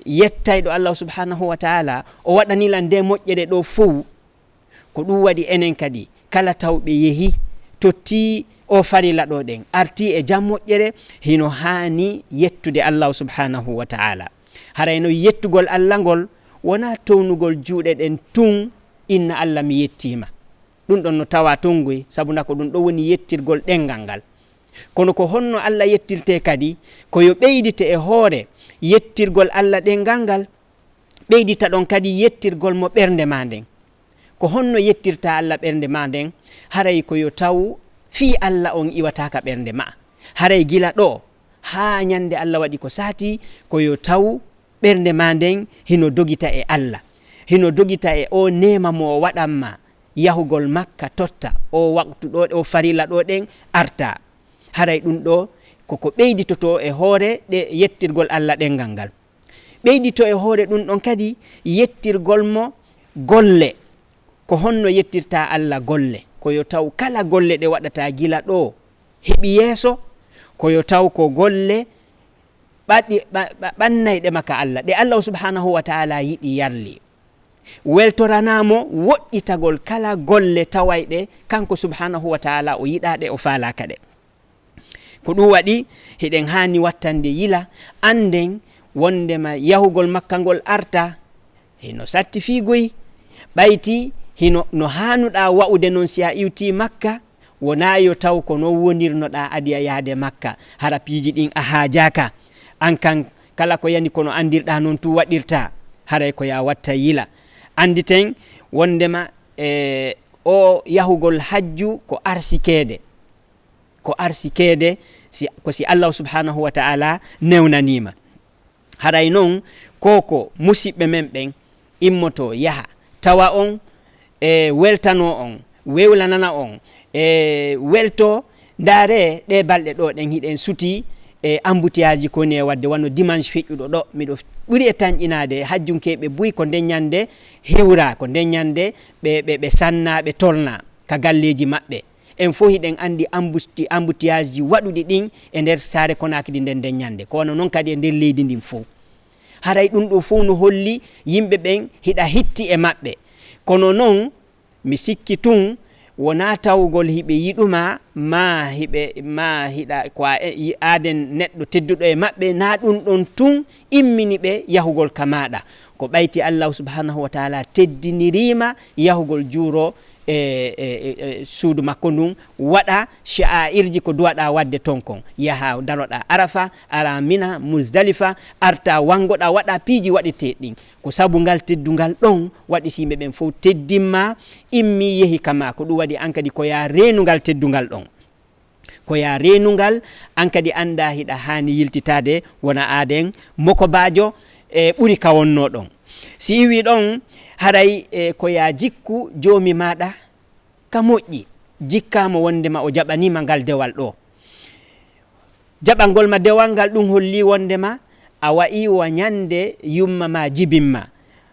[SPEAKER 18] yettayɗo allahu subhanahu wa taala o waɗanilan nde moƴƴere ɗo fou. ko ɗum waɗi enen kadi kala tawɓe yeehi totti o farila ɗo ɗen arti e jam moƴƴere hino hani yettude allahu subhanahu wa taala. harayno yettugol allah ngol wona townugol juuɗe ɗen tun inna allah mi yettima, ɗum ɗon no tawa tongoy sabuna ko ɗum ɗo woni yettirgol ɗengal ngal. kono ko honno allah yettirte kadi koyo ɓeydite e hoore yettirgol allah ɗengal ngal, ɓeydita ɗon kadi yettirgol mo ɓernde ma nden. ko honno yettirta allah ɓernde ma nden, haray koyo taw fi allah on iwataka ɓernde ma. haray gila ɗo ha ñande allah waɗi ko sati koyo taw ɓernde ma nden hino dogita e allah, hino dogita e o nema mo o waɗanma yahugol makka totta o waktu ɗo o farila ɗo ɗen arta. haray ɗum ɗo koko ɓeyditoto e hoore ɗe yettirgol allah ɗengal ngal. ɓeydito e hoore ɗum ɗon kadi yettirgol mo golle. ko honno yettirta allah golle, koyo taw kala golle ɗe waɗata gila ɗo heɓi yeeso, koyo taw ko golle ɓannayɗe maka allah ɗe allahu subhanahu wa taala yiɗi yarli. weltoranamo woɗɗitagol kala golle tawayɗe kanko subhanahu wa taala o yiɗaɗe o faalaka ɗe. ko ɗum waɗi heɗen hani wattande yila anden wondema yahugol makka ngol arta hino sattifigoy ɓayti hino no hanuɗa wa'ude noon si a iwti makka wona yo taw ko no wonirnoɗa adiya yaade makka hara piiji ɗin a haajaka an kan kala ko yani kono andirɗa noon tu waɗirta. haray ko ya watta yila anditen wondema o yahugol hajju ko arsikede, ko arsikede ko si allahu subhanahu wa taala newnanima. haray noon koko musidɓe men ɓen immoto yaha tawa on weltano on, wewlanana on welto ndaare ɗe balɗe ɗo ɗen hiɗen suti embouteillage koni e wadde wano dimanche feƴƴuɗo ɗo miɗo ɓuri e tañƴinade hajjunkeɓe buy ko nden ñande hewra, ko nden ñande ɓe sanna ɓe tolna ka galleji maɓɓe. en fo hiɗen andi embouteillage ji waɗuɗi ɗin e nder saare Konakry nden nden ñande, ko wano noon kadi e nder leydi ndin fof. haray ɗum ɗo fof no holli yimɓe ɓen hiɗa hitti e maɓɓe. kono noon mi sikki tun wona tawgol hiɓe yiɗuma ma hiɗa ko aaden neɗɗo tedduɗo e maɓɓe na ɗum ɗon tun immini ɓe yahugol ka maɗa. ko ɓayti allahu subhanahu wa taala teddinirima yahugol juuro suudu makko ndun waɗa sha'airji ko duwaɗa wadde ton kon, yaha daroɗa arafa, ara mina, muzdalifa, arta wangoɗa waɗa piiji waɗete ɗin. ko sabu ngal teddungal ɗon waɗi simɓe ɓen fof teddinma immi yehi kama. ko ɗum waɗi an kadi ko ya renungal teddungal ɗon, ko ya renungal an kadi anda hiɗa hani yiltitade wona aden moko bajo ɓuri ka wonno ɗon. si iwi ɗon haray ko ya jikku joomi maɗa ka moƴƴi, jikkama wondema o jaɓanima ngal dewal ɗo. jaɓangol ma dewal ngal ɗum holli wondema a wa'i wa ñande yumma ma jibinma.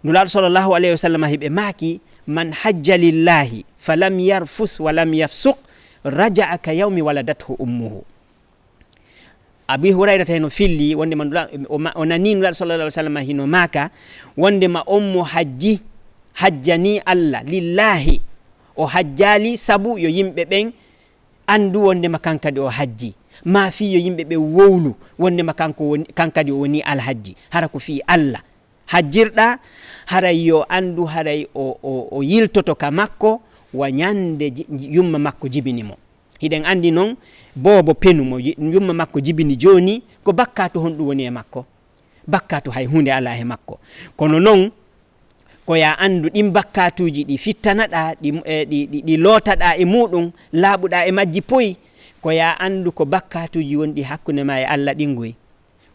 [SPEAKER 18] nulaɗo sallllahu alayhi wa sallam hiɓe maaki man hajja lillahi falam yarfus walam yafsuk raja'a ka yawmi waladathu ummuhu. abi hurayrata heno filli wondema o nani nulaɗo sallallah alih w sallam hino maaka wondema on mo hajjani allah lillahi, o hajjali sabu yo yimɓe ɓen andu wondema kankadi o hajji, ma fi yo yimɓe ɓe wowlu wondema kankadi o woni alhajji. hara ko fi allah hajjirɗa haray yo andu haray o yiltoto ka makko wa ñande yumma makko jibinimo. hiɗen andi noon bobo penu mo yumma makko jibini joni ko bakkatu honɗum woni e makko, bakkatu hay hunde ala e makko. kono noon ko ya andu ɗin bakkatuji ɗi fittanaɗa ɗi lotaɗa e muɗum laaɓuɗa e majji poyi, ko ya andu ko bakkatuji wonɗi hakkunde ma e allah ɗingoy,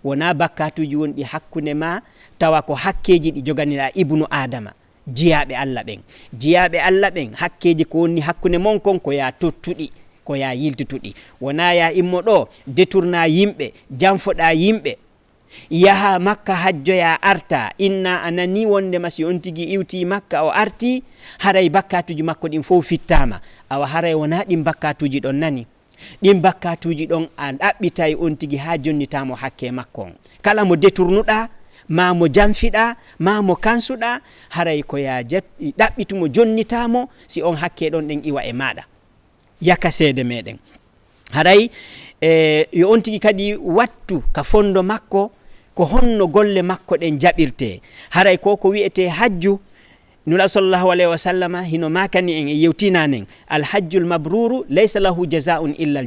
[SPEAKER 18] wona bakkatuji wonɗi hakkunde ma tawa ko hakkeji ɗi joganiɗa ibnu adama, jiyaɓe allah ɓen. jiyaɓe allah ɓen hakkeji ko wonni hakkunde mon kon ko ya tottuɗi, ko ya yiltituɗi. Wona ya immo ɗo détourna yimɓe, janfoɗa yimɓe, yaha makka hajjoya arta. Inna anani wondema si on tigi iwti makka o arti, haray bakkatuji makko ɗin fof fittama. Awa haray wona ɗin bakkatuji ɗon nani, ɗin bakkatuji ɗon a ɗaɓɓitay on tigi ha jonnitamo hakke makko on. Kala mo détournuɗa, ma mo janfiɗa, ma mo kansuɗa, haray ko ya ɗaɓɓitumo jonnitamo si on hakke ɗon ɗen iwa e maɗa yaka seede meɗen. Haray yo on tigi kadi wattu ka fondo makko ko honno golle makko ɗen jaɓirte. Haray ko wi'ete hajju, nula sallallahu alayhi wa sallama hino makani en e yewtinanen alhajjul mabruru laysa lahu jazaun illa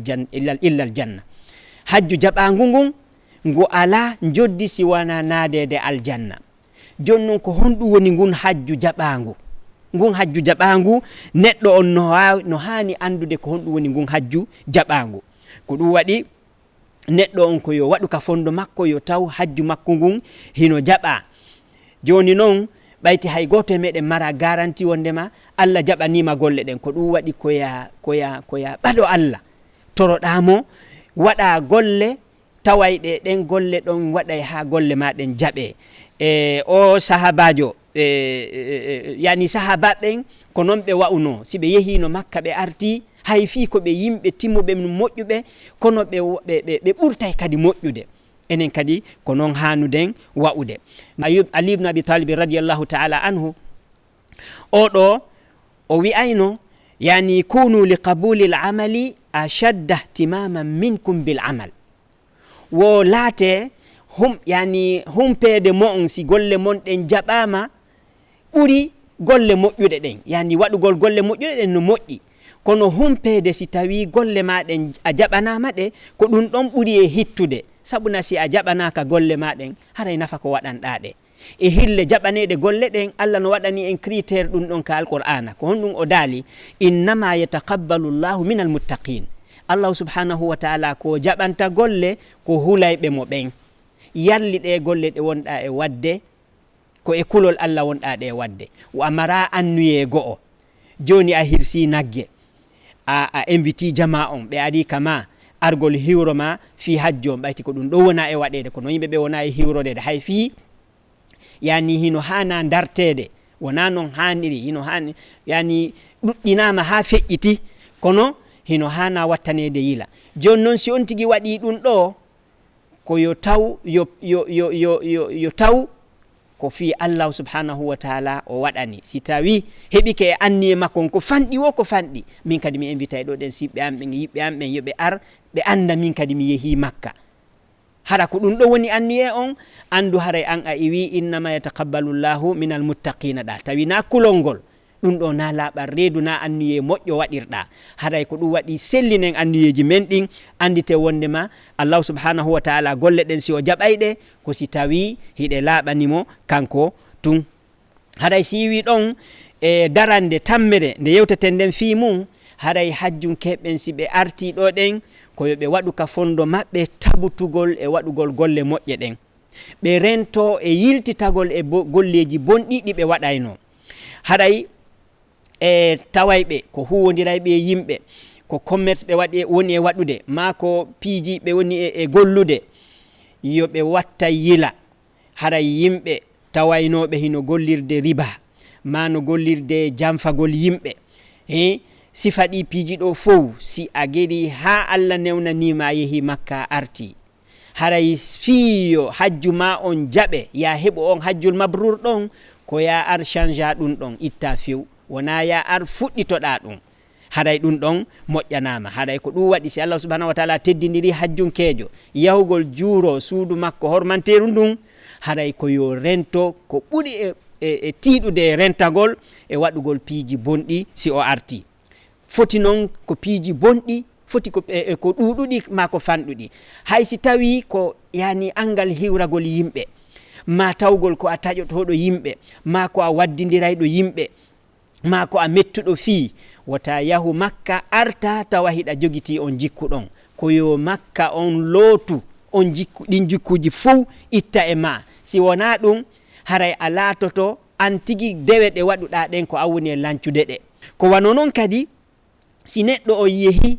[SPEAKER 18] aljanna. Hajju jaɓangu ngun ngu ala joddi si wana naadede aljanna. Jonnon ko honɗum woni ngun hajju jaɓangu. Ngun hajju jaɓangu neɗɗo on no hani andude ko honɗum woni ngun hajju jaɓangu. Ko ɗum waɗi neɗɗo on ko yo waɗu ka fondo makko yo taw hajju makko ngun hino jaɓa. Joni noon ɓayti hay goto e meɗen mara garanti wondema Allah jaɓanima golle ɗen. Ko ɗum waɗi koya ɓaɗo Allah, toroɗamo, waɗa golle tawayɗe ɗen golle ɗon waɗay ha golle maɗen jaɓe. O sahabajo yani sahabaɓen ko noon ɓe wa'uno si ɓe yehino makka ɓe arti, hay fi ko ɓe yimɓe timmuɓe moƴƴuɓe, kono ɓe ɓurtay kadi moƴƴude. Enen kadi ko noon hanuden wa'ude. Ali ibn Abi Talib radiyallahu ta'ala anhu oɗo o wi'ayno yani kunu li qabuli l'amali ashadda ihtimaman minkum bil amal. Wo laate yani humpede mo on si golle mon ɗen jaɓama ɓuri golle moƴƴuɗe ɗen, yani waɗugol golle moƴƴuɗe ɗen no moƴƴi. Kono humpede si tawi golle maɗen a jaɓanama ɗe ko ɗum ɗon ɓuri e hittude. Sabuna si a jaɓanaka golle maɗen haray nafa ko waɗanɗa ɗe. E hille jaɓaneɗe golle ɗen Allah no waɗani en critére ɗum ɗon ka alqur'ana ko honɗum o daali innama yataqabbalu llahu min almuttaqin. Allah subhanahu wa ta'ala ko jaɓanta golle ko hulayɓe mo ɓen. Yalli ɗe golle ɗe wonɗa e wadde ko e kulol Allah wonɗa ɗe e wadde. O amara annuye go'o. Joni a hirsi nagge, a inviti jama on ɓe adi kama argol hiwro ma fi hajjo on, ɓayti ko ɗum ɗo wona e waɗede, kono yimɓe ɓe wona e hiwrodede hay fi yani hino hana dartede, wona noon haniri, hino hani yani ɗuɗɗinama ha feƴƴiti, kono hino hana wattanede yila. Joni noon si on tigi waɗi ɗum ɗo ko yo taw ko fi Allah subhanahu wa ta'ala o waɗani. Si tawi heɓike e anniye makko ko fanɗi wo ko fanɗi, min kadi mi invitay ɗo ɗen siɓɓe am ɓen yiɓɓe am ɓen yoɓe ar ɓe anda min kadi mi yeehi makka. Hara ko ɗum ɗo woni anniye on, andu haray an a iwi innama yataqabbalu llahu min almuttaqina ɗa, tawi na kulol ngol ɗum ɗo na laaɓal reedu, na anniye moƴƴo waɗirɗa. Haray ko ɗum waɗi sellinen anniyeji men ɗin, andite wondema Allah subhanahu wa ta'ala golle ɗen si o jaɓayɗe ko si tawi hiɗe laaɓanimo kanko tun. Haray si wi ɗon e darande tammere nde yewteten nden fi mum, haray hajjum keɓɓen si ɓe arti ɗo ɗen ko yoɓe waɗu ka fondo maɓɓe tabutugol e waɗugol golle moƴƴe ɗen. Ɓe rento e yiltitagol e golleji bonɗi ɗi ɓe waɗayno. Haray e tawayɓe ko huwodirayɓe yimɓe, ko commerce ɓe waɗi woni e waɗude, ma ko piiji ɓe woni e gollude, yoɓe watta yila. Haray yimɓe tawaynoɓe hino gollirde riba, ma no gollirde janfagol yimɓe. Sifa ɗi piiji ɗo fof si a geɗi ha Allah newnanima a yeehi makka arti, haray fiyo hajju ma on jaɓe ya heɓo on hajjul mabrur ɗon, ko ya ar change a ɗum ɗon itta few, wona ya ar fuɗɗitoɗa ɗum. Haray ɗum ɗon moƴƴanama. Haray ko ɗum waɗi si Allah subhanahu wa ta'ala teddidiri hajjunkejo yahugol juuro suudu makko hormanteru ndun, haray ko yo rento ko ɓuri e tiiɗude e rentagol e waɗugol piiji bonɗi si o arti. Foti noon ko piiji bonɗi, foti ko ɗuɗuɗi ma ko fanɗuɗi. Hay si tawi ko yani angal hiwragol yimɓe, ma tawgol ko a taƴotoɗo yimɓe, ma ko a waddidirayɗo yimɓe, ma ko a mettuɗo fii, wota yahu makka arta tawa hiɗa jogiti on jikku ɗon. Ko yo makka on lootu on ɗin jikkuji fuu itta e ma. Si wona ɗum haray a laatoto an tigi dewe ɗe waɗuɗa ɗen ko a woni e lancude ɗe. Ko wano noon kadi si neɗɗo o yehi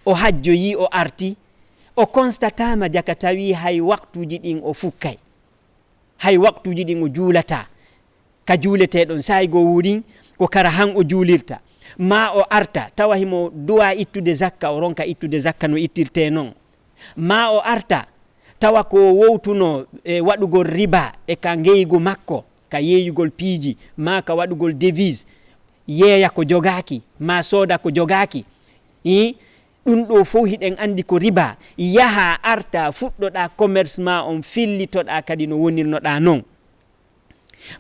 [SPEAKER 18] o hajjoyi o arti o constatama jaka tawi hay waktuji ɗin o fukkay, hay waktuji ɗin o juulata ka juuleteɗon saygo wurin ko kara han o juulirta, ma o arta tawa himo duwa ittude zakka o ronka ittude zakka no ittirte non, ma o arta tawa ko wowtuno waɗugol riba e ka ngeygu makko ka yeeyugol piiji ma ka waɗugol devise yeeya ko jogaki ma sooda ko jogaki ɗum ɗo fof hiɗen andi ko riba. Yaha arta fuɗɗoɗa commerce ma on fillitoɗa kadi no wonirnoɗa non,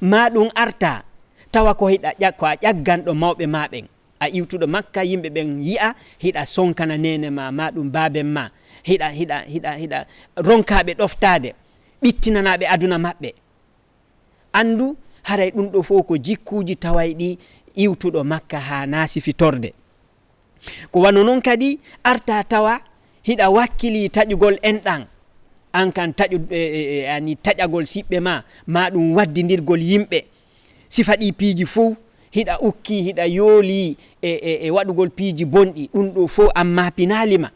[SPEAKER 18] ma ɗum arta tawa ko hiɗa ko a ƴagganɗo mawɓe maɓen a iwtuɗo makka yimɓe ɓen yi'a hiɗa sonkana nene ma ɗum baben ma hiɗa ronkaɓe ɗoftade ɓittinanaɓe aduna maɓɓe. Andu haray ɗum ɗo fof ko jikkuji tawayɗi iwtuɗo makka ha naasi fitorde. Ko wano noon kadi arta tawa hiɗa wakkili taƴugol enɗan an kan ani taƴagol siɓɓe ma ɗum waddidirgol yimɓe sifaɗi piiji fof hiɗa ukki hiɗa yooli e waɗugol piiji bonɗi, ɗum ɗo fof amma pinalima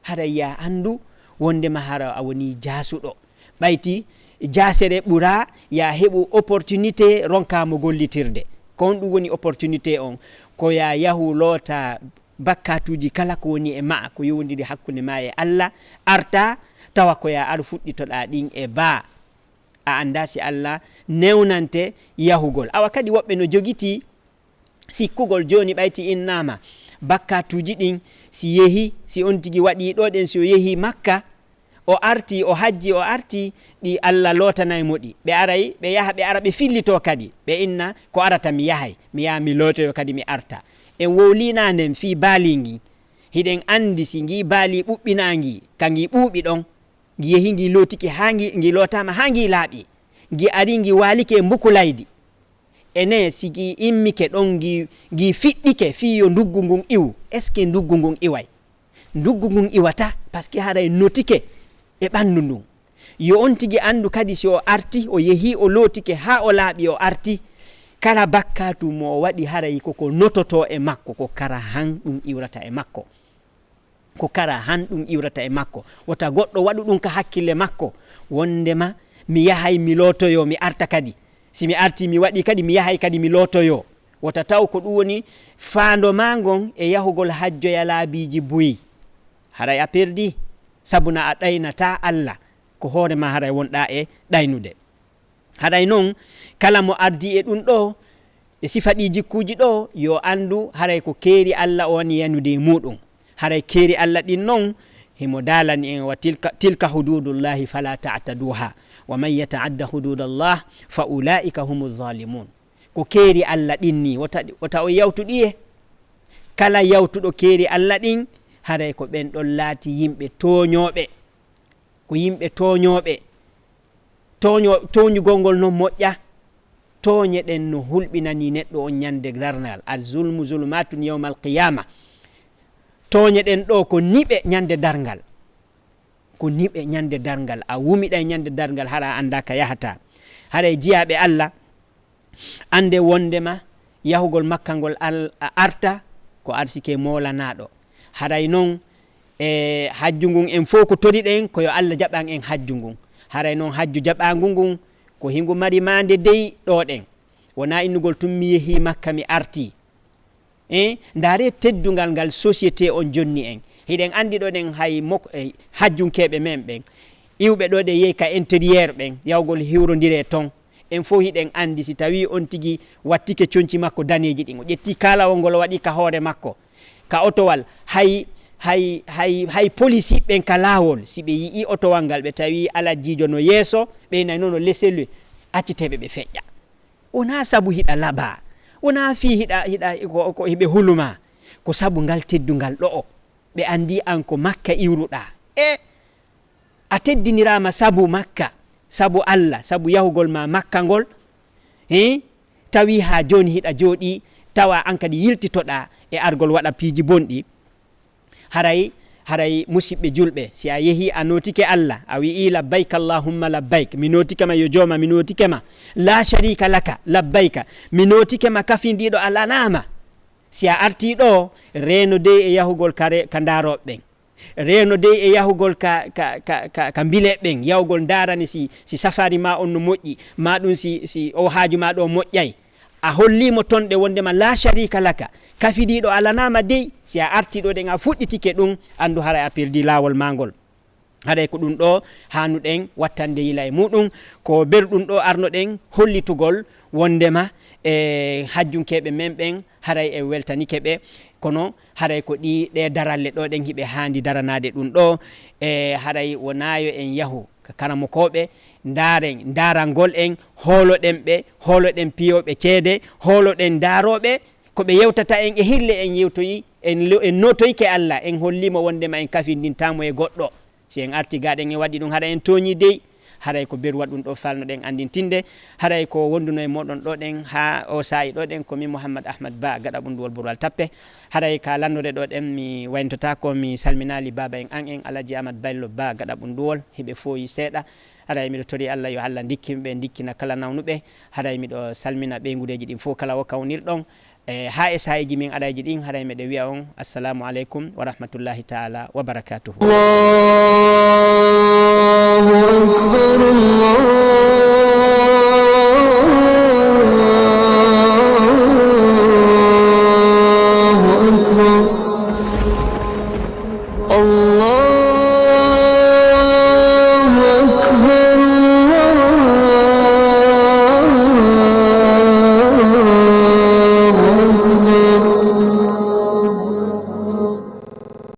[SPEAKER 18] haɗa ya andu wondema hara a woni jasuɗo ɓayti jasere ɓura ya heɓu opportunité ronkamo gollitirde ko on ɗum woni opportunité on ko ya yahu loota bakkatuji kala ko woni e ma ko yowdiri hakkude ma e Allah arta tawa ko ya ar fuɗɗitoɗa ɗin e ba a anda si Allah newnante yahugol. Awa kadi woɓɓe no jogiti sikkugol joni ɓayti innama bakkatuji ɗin si yehi si on tigi waɗi ɗo ɗen si o yehi makka o arti o hajji o arti ɗi Allah lotanaymo ɗi ɓe aray ɓe yaha ɓe ara ɓe fillito kadi ɓe inna ko arata mi yahay mi yaha mi lotoyo kadi mi arta. En wowlina nden fi baalingi hiɗen andi si ngi baali ɓuɓɓinangi ka ngi ɓuuɓi ɗon ngi yehi ngi lotiki ha ngi lotama ha ngi laaɓi ngi ari ngi walike mbukulaydi ene sigi immike ɗon ngi fiɗɗike fiyo nduggu ngun iwu. Est ce que nduggu ngun iway? Nduggu ngun iwata par ce que haray notike e ɓandu ndun. Yo on tigi andu kadi si o arti o yehi o lotike ha o laaɓi o arti kala bakkatu mo o waɗi haray koko nototo e makko ko kara han ɗum iwrata e makko, ko kara han ɗum iwrata e makko. Wota goɗɗo waɗu ɗum ka hakkille makko wondema mi yahay mi lotoyo mi arta kadi si mi arti mi waɗi kadi mi yahay kadi mi lotoyo. Wota taw ko ɗum woni faando ma ngon e yahugol hajjoya laabiji buyi haray a perdi sabuna a ɗaynata Allah ko hoore ma haray wonɗa e ɗaynude. Haray noon kala mo ardi e ɗum ɗo e sifaɗi jikkuji ɗo yo andu haray ko keeri Allah o woni yanude muɗum. Haray keeri Allah ɗin noon himo dalani en wa tilka hududullahi fala ta'taduha wa man yata'adda hududallah fa ulaika humu zalimun. Ko keeri Allah ɗin ni wota o yawtuɗi e kala yawtuɗo keeri Allah ɗin haray ko ɓen ɗon laati yimɓe toñoɓe, ko yimɓe toñoɓe. Toñugol ngol non moƴƴa toñe ɗen no hulɓinani neɗɗo on ñande darnal al zulmu zulumatun yawma al qiyama. Toñe ɗen ɗo ko niɓe ñande darngal, ko niɓe ñande darngal. A wumiɗa ñande darngal hara anda ka yahata. Haray jiyaɓe Allah ande wondema yahugol makka ngol arta ko arsike molanaɗo. Haray noon e hajju ngun en fof ko toriɗen koyo Allah jaɓan en hajju ngun. Haray noon hajju jaɓangu ngun ko hingu mari mande dey ɗo ɗen wona innugol tum mi yehi makka mi arti ndaare teddungal ngal société on jonni en hiɗen andi ɗo ɗen hay hajjunkeɓe men ɓen iwɓe ɗo ɗe yehi ka intérieur ɓen yawgol hiwrodire ton en fof hiɗen andi si tawi on tigi wattike conci makko daneji ɗin o ƴetti kalawol ngol waɗi ka hoore makko ka otowal hay police ɓen ka lawol si ɓe yii otowal ngal ɓe tawi ala jijo no yeeso ɓe nayi noon no laissez-le acciteɓe ɓe feƴƴa. Wona sabu hiɗa laaɓa, wona fi hiɗa ko hiɓe huluma, ko sabu ngal teddungal ɗo o ɓe andi an ko makka iwruɗa a teddinirama sabu makka, sabu Allah, sabu yahugol ma makka ngol tawi ha joni hiɗa jooɗi tawa an kadi yiltitoɗa e argol waɗa piiji bonɗi. haray musidɓe julɓe si a yehi a notike Allah a wi'i labbayk allahumma labbayk mi notike ma yo jooma mi notike ma la sharika laka labbayka mi notike ma kafindiɗo alanama si a arti ɗo reno dey e yahugol ka daroɓe ɓen, reno dey e yahugol ka bileɓe ɓen, yahugol darani si safari ma on no moƴƴi ma ɗum si o haaju ma ɗo moƴƴay, a hollimo ton ɗe wondema la sharika laka, kafidiɗo alanama dey. si a arti ɗo ɗen a fuɗɗitike ɗum, andu hara a perdi lawol magol. haɗay ko ɗum ɗo hanuɗen wattande yila e muɗum, ko berɗum ɗo arnoɗen hollitugol wondema e hajjunkeɓe men ɓen haray e weltanike ɓe, kono haray ko ɗe daralle ɗo ɗen hiɓe handi daranade ɗum ɗo. e haray wonayo en yahu karamokoɓe darangol en, holoɗen ɓe, holoɗen piyoɓe ceede, holoɗen daroɓe koɓe yewtata en e hille en yewtoyi en notoyke Allah, en hollimo wondema en kafindintamo e goɗɗo. si en arti gaɗen e waɗi ɗum haɗa en toñi dey, haɗay ko beru waɗum ɗo falnoɗen andintinde. haɗay ko wonduno e moɗon ɗo ɗen ha o saayi ɗo ɗen komin Mouhammad Ahmad Ba gaɗa ɓunduwol Burwal Tappe. haɗay ka landode ɗo ɗen mi wayntota ko mi salminali baba en Alaji Ahmad Baylo Ba gaɗa ɓunduwol, hiɓe fooyi seeɗa. haɗay miɗo tori Allah yo Allah dikkimɓe dikkina kala nawnuɓe. haɗay miɗo salmina ɓeygudeji ɗin fof kala o kawnirɗon ha e sayiji min aɗayji ɗin. haɗay meɗe wiya on assalamu aleykum wa rahmatullahi taala wa barakatuhu. Allahu akbar, Allah